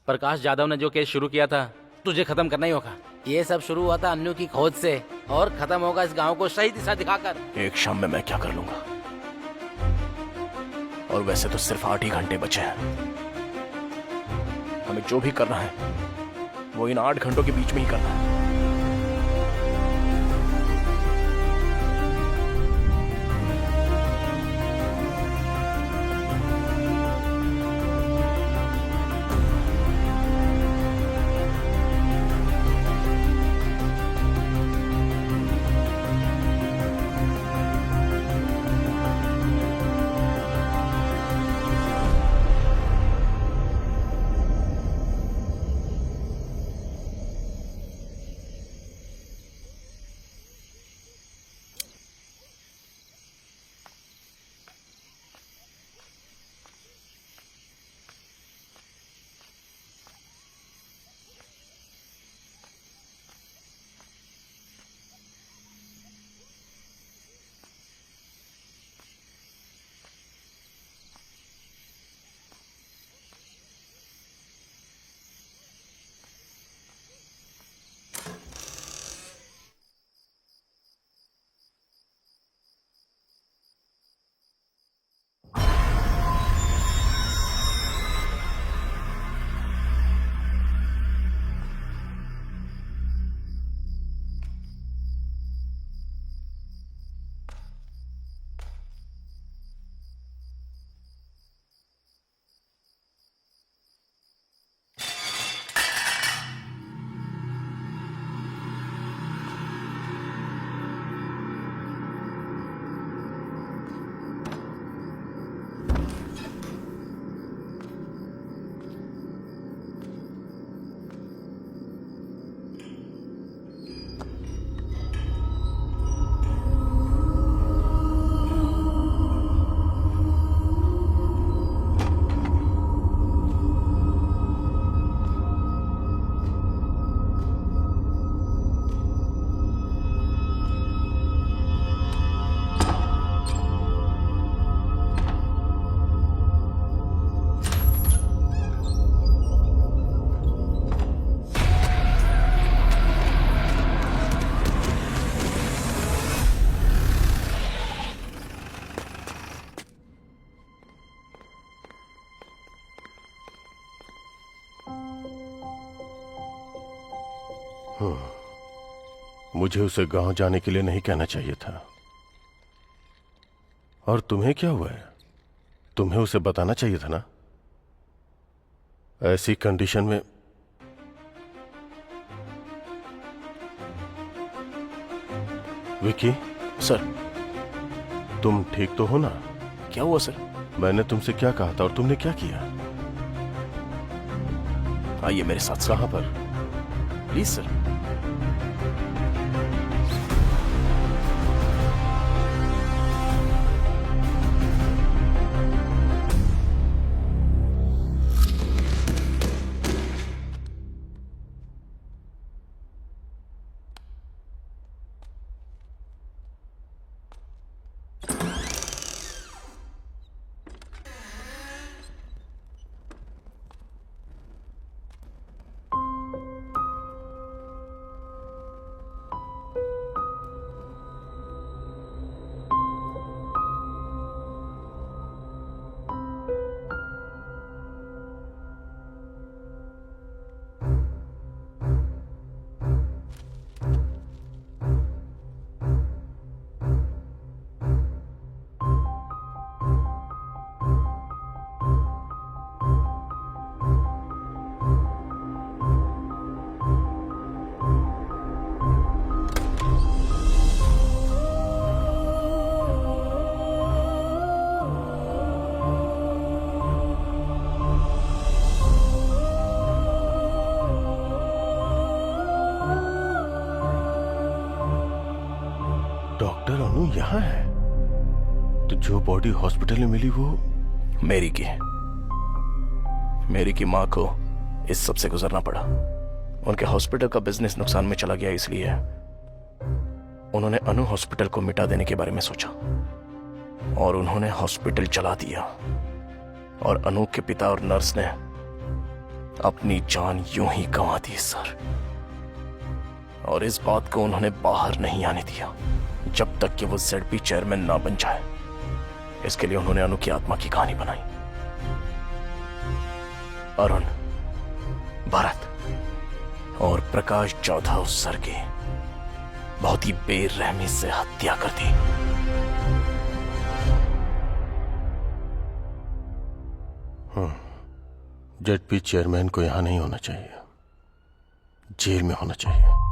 प्रकाश यादव ने जो केस शुरू किया था, तुझे खत्म करना ही होगा। ये सब शुरू हुआ था अन्नू की खोज से और खत्म होगा इस गांव को सही दिशा दिखाकर। एक शाम में मैं क्या कर लूंगा? और वैसे तो सिर्फ 8 ही घंटे बचे हैं। हमें जो भी करना है वो इन 8 घंटों के बीच में ही करना है। मुझे उसे गांव जाने के लिए नहीं कहना चाहिए था। और तुम्हें क्या हुआ है? तुम्हें उसे बताना चाहिए था ना। ऐसी कंडीशन में विकी। सर, तुम ठीक तो हो ना? क्या हुआ सर? मैंने तुमसे क्या कहा था और तुमने क्या किया? आइए मेरे साथ। कहां पर? Please sir. डॉक्टर अनु यहाँ है? तो जो बॉडी हॉस्पिटल में मिली वो मेरी की माँ को इस सब से गुजरना पड़ा। उनके हॉस्पिटल का बिजनेस नुकसान में चला गया, इसलिए उन्होंने अनु हॉस्पिटल को मिटा देने के बारे में सोचा और उन्होंने हॉस्पिटल जला दिया। और अनु के पिता और नर्स ने अपनी जान यूं ही गंवा दी सर। और इस बात को उन्होंने बाहर नहीं आने दिया जब तक कि वो ZP चेयरमैन ना बन जाए। इसके लिए उन्होंने अनु की आत्मा की कहानी बनाई। अरुण, भरत और प्रकाश जाधव सर की बहुत ही बेरहमी से हत्या कर दी। ZP चेयरमैन को यहां नहीं होना चाहिए, जेल में होना चाहिए।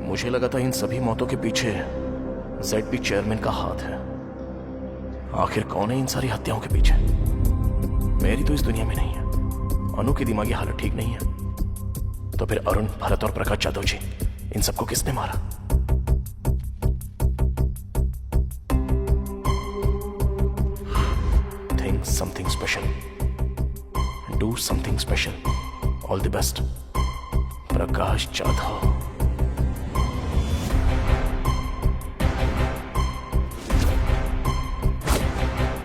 मुझे लगा था इन सभी मौतों के पीछे ZP चेयरमैन का हाथ है। आखिर कौन है इन सारी हत्याओं के पीछे? मेरी तो इस दुनिया में नहीं है। अनु की दिमागी हालत ठीक नहीं है, तो फिर अरुण, भरत और प्रकाश जाधव जी, इन सबको किसने मारा? Think something special, do something special. All the best Prakash Jadhav.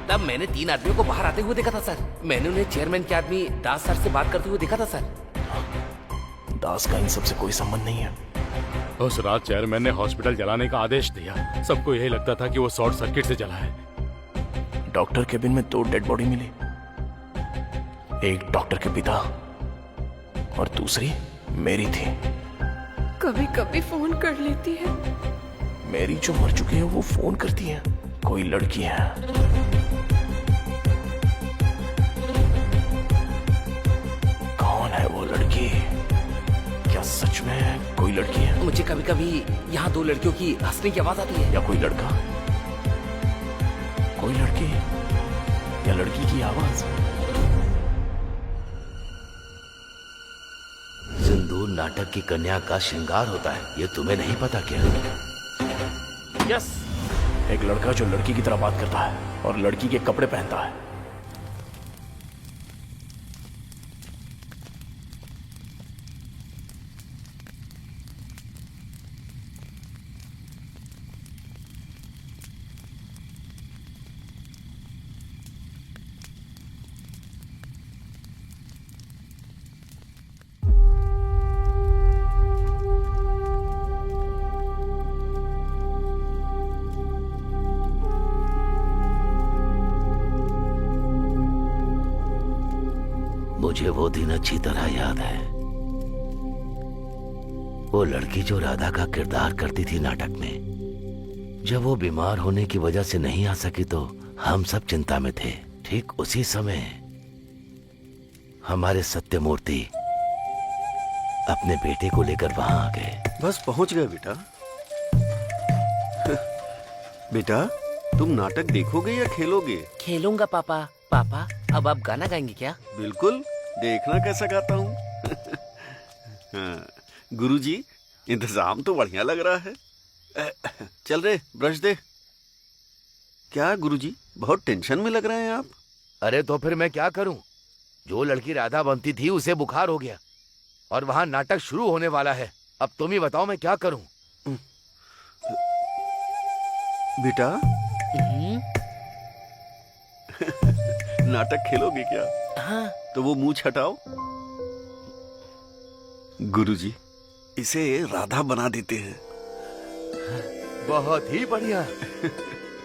तब मैंने 3 आदमियों को बाहर आते हुए देखा था सर। मैंने उन्हें चेयरमैन के आदमी दास सर से बात करते हुए देखा था सर। दास का इन सबसे कोई संबंध नहीं है। उस रात चेयरमैन ने हॉस्पिटल जलाने का आदेश दिया। सबको यही लगता था कि वो शॉर्ट सर्किट से जला है। डॉक्टर केबिन में 2 डेड बॉडी मिली, एक डॉक्टर के पिता और दूसरी मेरी थी। कभी कभी फोन कर लेती है। मेरी जो मर चुकी है वो फोन करती है। कोई लड़की है। कौन है वो लड़की? क्या सच में कोई लड़की है? मुझे कभी कभी यहाँ 2 लड़कियों की हंसने की आवाज आती है। या कोई लड़का? कोई लड़की या लड़की की आवाज? सिंदूर नाटक की कन्या का श्रृंगार होता है, ये तुम्हें नहीं पता क्या? यस, एक लड़का जो लड़की की तरह बात करता है और लड़की के कपड़े पहनता है। मुझे वो दिन अच्छी तरह याद है। वो लड़की जो राधा का किरदार करती थी नाटक में, जब वो बीमार होने की वजह से नहीं आ सकी तो हम सब चिंता में थे। ठीक उसी समय हमारे सत्यमूर्ति अपने बेटे को लेकर वहां आ गए। बस पहुंच गए बेटा। बेटा, तुम नाटक देखोगे या खेलोगे? खेलूंगा पापा। पापा, अब आप गाना गाएंगे क्या? बिल्कुल, देखना कैसा गाता हूँ। गुरुजी, इंतजाम तो बढ़िया लग रहा है। चल रे, ब्रश दे। क्या गुरुजी, बहुत टेंशन में लग रहे हैं आप? अरे तो फिर मैं क्या करूं? जो लड़की राधा बनती थी उसे बुखार हो गया और वहां नाटक शुरू होने वाला है। अब तुम ही बताओ मैं क्या करूं? बेटा, नाटक खेलोगे क्या? हाँ। तो वो मुंह छटाओ। गुरुजी, इसे राधा बना देते हैं। बहुत ही बढ़िया,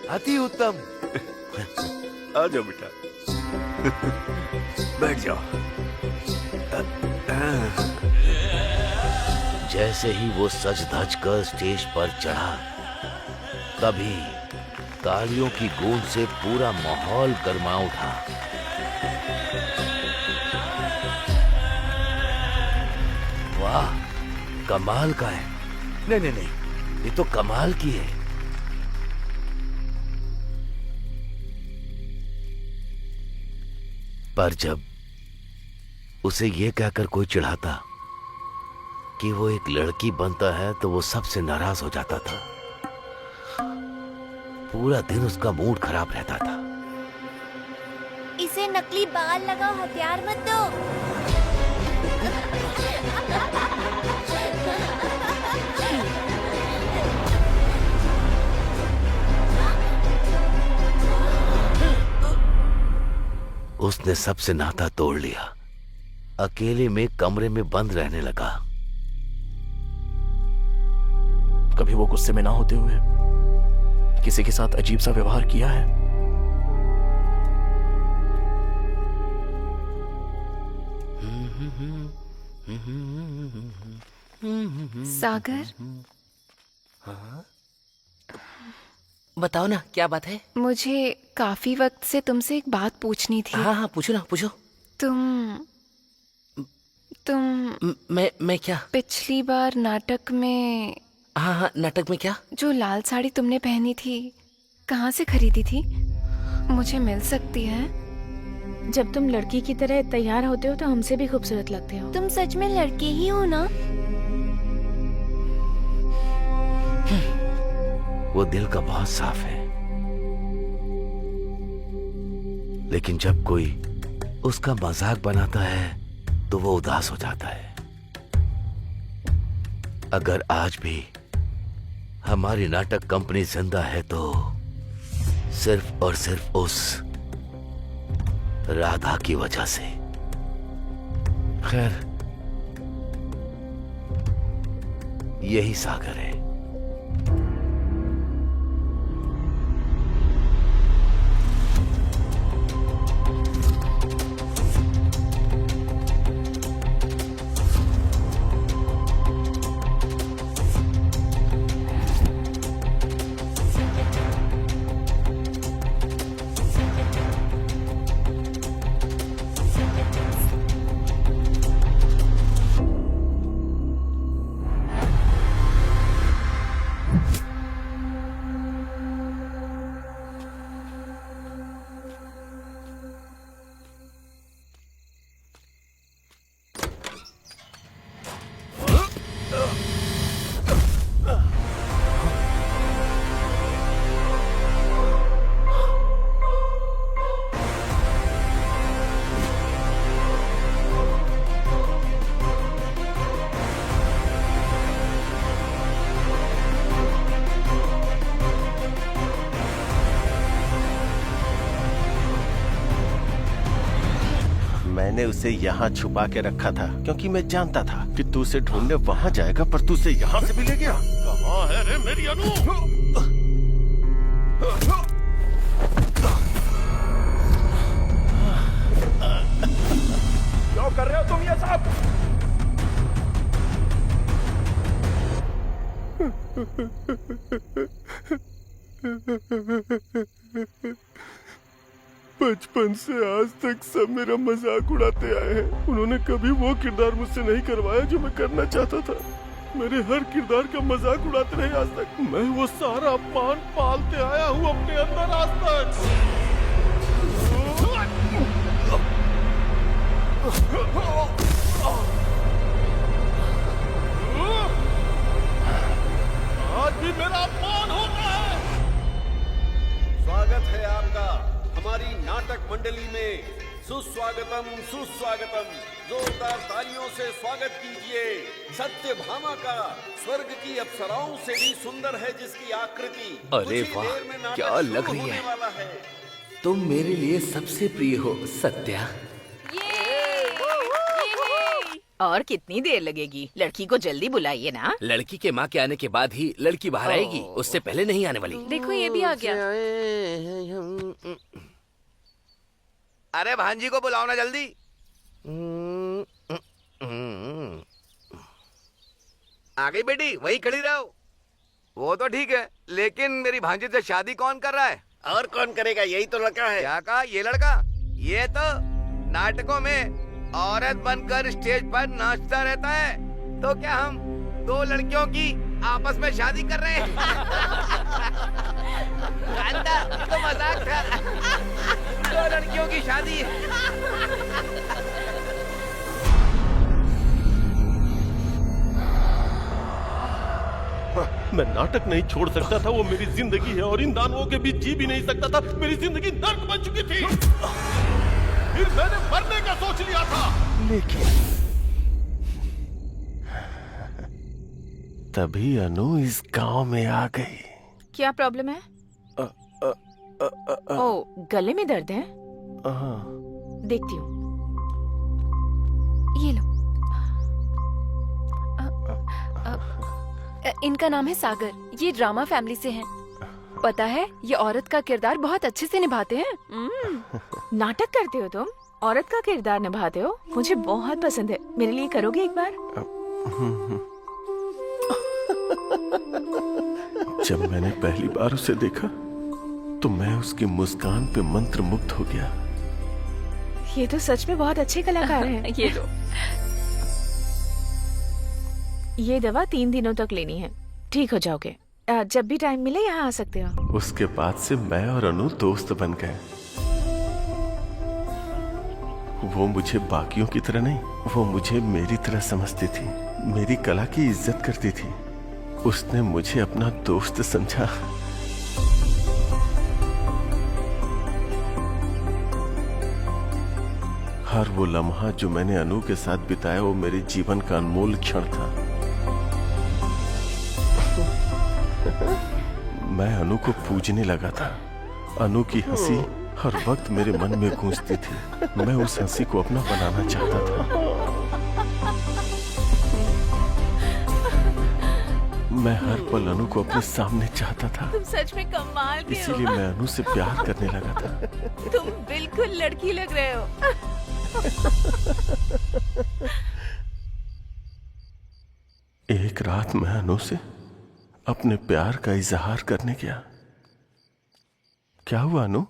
अति उत्तम। आ जाओ बेटा, बैठ जाओ। जैसे ही वो सज धज कर स्टेज पर चढ़ा, तभी तालियों की गूंज से पूरा माहौल गर्मा उठा। वाह, कमाल का है। नहीं नहीं नहीं, ये तो कमाल की है। पर जब उसे ये कहकर कोई चिढ़ाता कि वो एक लड़की बनता है तो वो सबसे नाराज हो जाता था। पूरा दिन उसका मूड खराब रहता था। इसे नकली बाल लगाओ, हथियार मत दो। उसने सबसे नाता तोड़ लिया, अकेले में कमरे में बंद रहने लगा। कभी वो गुस्से में ना होते हुए किसी के साथ अजीब सा व्यवहार किया है? सागर, बताओ ना, क्या बात है? मुझे काफी वक्त से तुमसे एक बात पूछनी थी। हाँ हाँ, पूछो ना, पूछो। तुम मैं क्या? पिछली बार नाटक में। हाँ हाँ, नाटक में क्या? जो लाल साड़ी तुमने पहनी थी, कहाँ से खरीदी थी? मुझे मिल सकती है? जब तुम लड़की की तरह तैयार होते हो तो हमसे भी खूबसूरत लगते हो। तुम सच में लड़के ही हो ना? वो दिल का बहुत साफ है, लेकिन जब कोई उसका मजाक बनाता है तो वो उदास हो जाता है। अगर आज भी हमारी नाटक कंपनी जिंदा है तो सिर्फ और सिर्फ उस राधा की वजह से। खैर, यही सागर है। मैंने उसे यहाँ छुपा के रखा था क्योंकि मैं जानता था कि तू उसे ढूंढने वहाँ जाएगा, पर तू उसे यहाँ से भी ले गया। कहाँ है रे मेरी अनु? क्या कर रहे हो तुम ये सब? बचपन से आज तक सब मेरा मजाक उड़ाते आए हैं। उन्होंने कभी वो किरदार मुझसे नहीं करवाया जो मैं करना चाहता था। मेरे हर किरदार का मजाक उड़ाते रहे आज तक। मैं वो सारा अपमान पालते आया हूँ अपने अंदर आज तक। आज भी मेरा अपमान होता है। स्वागत है आपका हमारी नाटक मंडली में। सुस्वागतम सुस्वागतम। जोरदार तालियों से स्वागत कीजिए सत्यभामा का। स्वर्ग की अप्सराओं से भी सुंदर है जिसकी आकृति। अरे वाह, क्या लग रही है। तुम मेरे लिए सबसे प्रिय हो सत्या। और कितनी देर लगेगी? लड़की को जल्दी बुलाइए ना। लड़की के माँ के आने के बाद ही लड़की बाहर आएगी, उससे पहले नहीं आने वाली। देखो ये भी आ गया। अरे भांजी को बुलाओ ना जल्दी। आ गई बेटी, वही खड़ी रहो। वो तो ठीक है, लेकिन मेरी भांजी से शादी कौन कर रहा है? और कौन करेगा, यही तो लड़का है। क्या कहा? ये लड़का? ये तो नाटकों में औरत बनकर स्टेज पर नाचता रहता है। तो क्या हम दो लड़कियों की आपस में शादी कर रहे हैं? कांता, तो मजाक था। दो लड़कियों की शादी। मैं नाटक नहीं छोड़ सकता था, वो मेरी जिंदगी है और इन दानवों के बीच जी भी नहीं सकता था। मेरी जिंदगी नर्क बन चुकी थी। फिर मैंने मरने का सोच लिया था, लेकिन तभी अनु इस गांव में आ गई। क्या प्रॉब्लम है? ओ, गले में दर्द है? देखती हूँ। ये लो। इनका नाम है सागर। ये ड्रामा फैमिली से हैं। पता है, ये औरत का किरदार बहुत अच्छे से निभाते हैं। नाटक करते हो तुम? औरत का किरदार निभाते हो? मुझे बहुत पसंद है। मेरे लिए करोगे एक बार? जब मैंने पहली बार उसे देखा तो मैं उसकी मुस्कान पे मंत्रमुग्ध हो गया। ये तो सच में बहुत अच्छे कलाकार हैं। ये लो। ये दवा 3 दिनों तक लेनी है, ठीक हो जाओगे। जब भी टाइम मिले यहाँ आ सकते हो। उसके बाद से मैं और अनु दोस्त बन गए। वो मुझे बाकियों की तरह नहीं, वो मुझे मेरी तरह समझती थी, मेरी कला की इज्जत करती थी। उसने मुझे अपना दोस्त समझा। हर वो लम्हा जो मैंने अनु के साथ बिताया, वो मेरे जीवन का अनमोल क्षण था। मैं अनु को पूजने लगा था। अनु की हंसी हर वक्त मेरे मन में गूंजती थी। मैं उस हंसी को अपना बनाना चाहता था। मैं हर पल अनु को अपने सामने चाहता था। तुम सच में कमाल के हो। इसीलिए मैं अनु से प्यार करने लगा था। तुम बिल्कुल लड़की लग रहे हो। एक रात मैं अनु से अपने प्यार का इजहार करने गया। क्या हुआ अनु,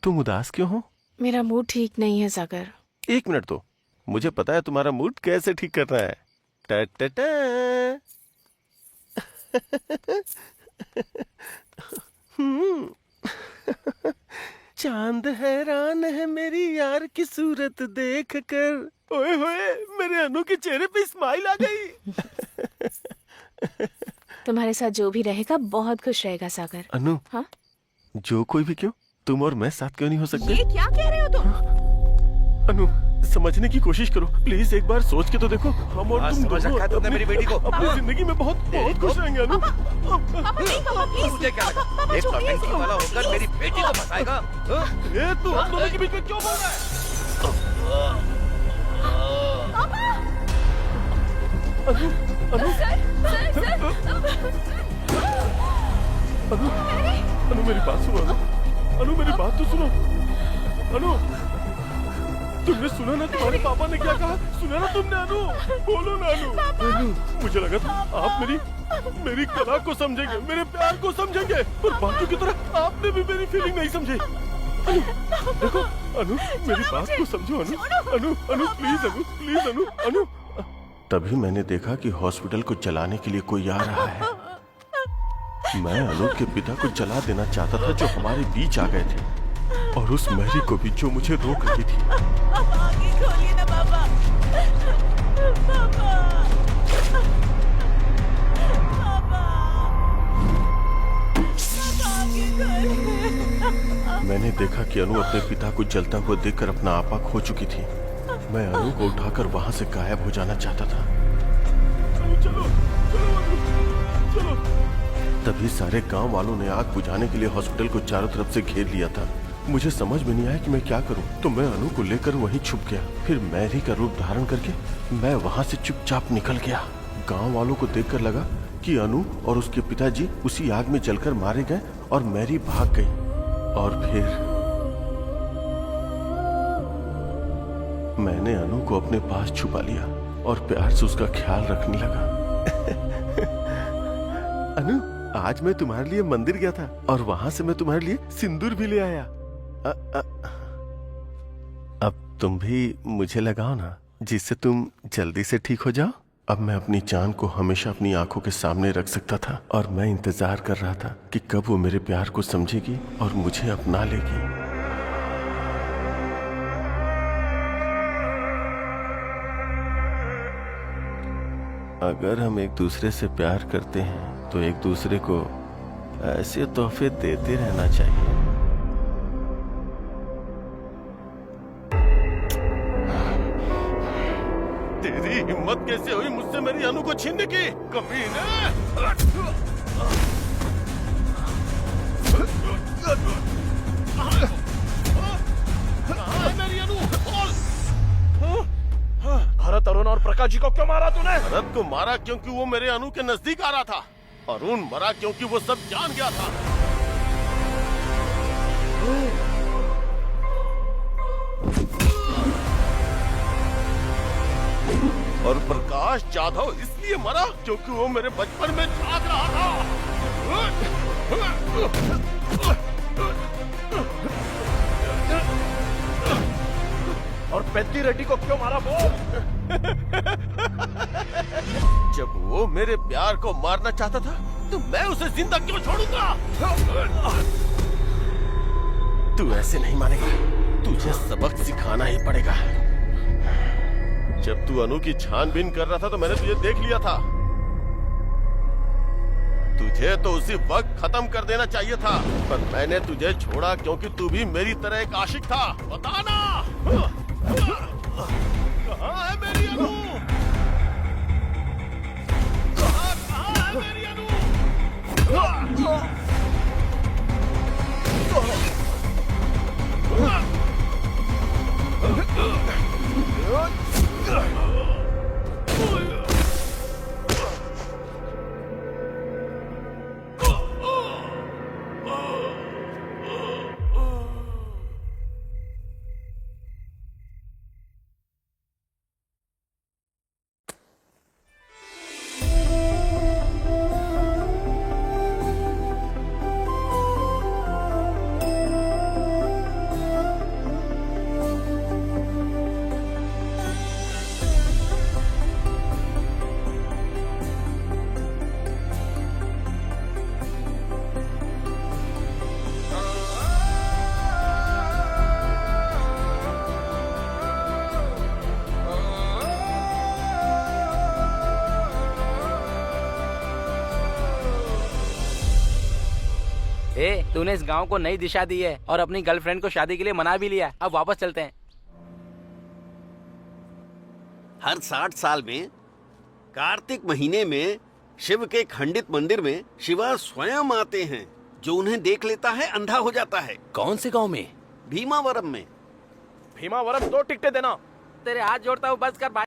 तुम उदास क्यों हो? मेरा मूड ठीक नहीं है सागर। 1 मिनट दो, मुझे पता है तुम्हारा मूड कैसे ठीक करना है। टा टा टा। चांद हैरान है मेरी यार की सूरत देख कर। ओए होए, मेरे अनु के चेहरे पे स्माइल आ गई। तुम्हारे साथ जो भी रहेगा बहुत खुश रहेगा सागर। अनु, हाँ? जो कोई भी क्यों, तुम और मैं साथ क्यों नहीं हो सकते? ये क्या कह रहे हो तुम? अनु, समझने की कोशिश करो प्लीज, एक बार सोच के तो देखो। हम और तुम समझ रखा है तुमने मेरी बेटी को। अपनी जिंदगी में बहुत खुश रहेंगे अनु। मुझे क्या लगा, एक नौटंकी वाला होकर मेरी बेटी को फंसाएगा? ये तू हम दोनों के बीच में क्यों बोल रहा है? अनु, अनु, अनु मेरी बात सुनो। अनु मेरी बात तो सुनो। अनु, तुमने सुना ना तुम्हारे पापा ने क्या कहा? सुना ना तुमने? अनु, बोलो ना अनु। अनु, मुझे लगा था आप मेरी कला को समझेंगे, मेरे प्यार को समझेंगे, पर बाकियों की तरह आपने भी मेरी फीलिंग नहीं समझी। अनु, देखो अनु, मेरी बात को समझो अनु। अनु, अनु प्लीज, अनु प्लीज, अनु, अनु। तभी मैंने देखा कि हॉस्पिटल को जलाने के लिए कोई आ रहा है। मैं अनु के पिता को जला देना चाहता था जो हमारे बीच आ गए थे, और उस मैरी को भी जो मुझे रोक रही थी। आगे खोलिए ना पापा। मैंने देखा कि अनु अपने पिता को जलता हुआ देखकर अपना आपा खो चुकी थी। मैं अनु को उठाकर वहां से गायब हो जाना चाहता था। चलो, चलो, चलो। तभी सारे गांव वालों ने आग बुझाने के लिए हॉस्पिटल को चारों तरफ से घेर लिया था। मुझे समझ में नहीं आया कि मैं क्या करूं, तो मैं अनु को लेकर वहीं छुप गया। फिर मैरी का रूप धारण करके मैं वहां से चुपचाप निकल गया। गांव वालों को देखकर लगा कि अनु और उसके पिताजी उसी आग में जलकर मारे गए और मैरी भाग गई। और फिर मैंने अनु को अपने पास छुपा लिया और प्यार से उसका ख्याल रखने लगा। अनु, आज मैं तुम्हारे लिए मंदिर गया था और वहाँ से मैं तुम्हारे लिए सिंदूर भी ले आया। अब तुम भी मुझे लगाओ ना, जिससे तुम जल्दी से ठीक हो जाओ। अब मैं अपनी जान को हमेशा अपनी आंखों के सामने रख सकता था और मैं इंतजार कर रहा था कि कब वो मेरे प्यार को समझेगी और मुझे अपना लेगी। अगर हम एक दूसरे से प्यार करते हैं तो एक दूसरे को ऐसे तोहफे देते रहना चाहिए। तेरी हिम्मत कैसे हुई मुझसे मेरी अनु को छीनने की, कमीने! मेरी अनु, भरत, अरुण और प्रकाश जी को क्यों मारा तूने? भरत को मारा क्योंकि वो मेरे अनु के नजदीक आ रहा था। अरुण मरा क्योंकि वो सब जान गया था। और प्रकाश जाधव इसलिए मरा क्योंकि वो मेरे बचपन में झांक रहा था। और पेद्दी रेड्डी को क्यों मारा बोल? जब वो मेरे प्यार को मारना चाहता था तो मैं उसे जिंदा क्यों छोड़ूंगा? तू ऐसे नहीं मानेगा, तुझे सबक सिखाना ही पड़ेगा। जब तू अनु की छानबीन कर रहा था तो मैंने तुझे देख लिया था। तुझे तो उसी वक्त खत्म कर देना चाहिए था, पर मैंने तुझे छोड़ा क्योंकि तू भी मेरी तरह एक आशिक था। बताना कहाँ है मेरी अनु? कहाँ है मेरी अनु? तूने इस गांव को नई दिशा दी है और अपनी गर्लफ्रेंड को शादी के लिए मना भी लिया। अब वापस चलते हैं। हर 60 साल में कार्तिक महीने में शिव के खंडित मंदिर में शिवा स्वयं आते हैं। जो उन्हें देख लेता है अंधा हो जाता है। कौन से गांव में? भीमावरम में। भीमावरम 2 टिकटें देना। तेरे हाथ जोड़ता हूँ, बस कर भाई।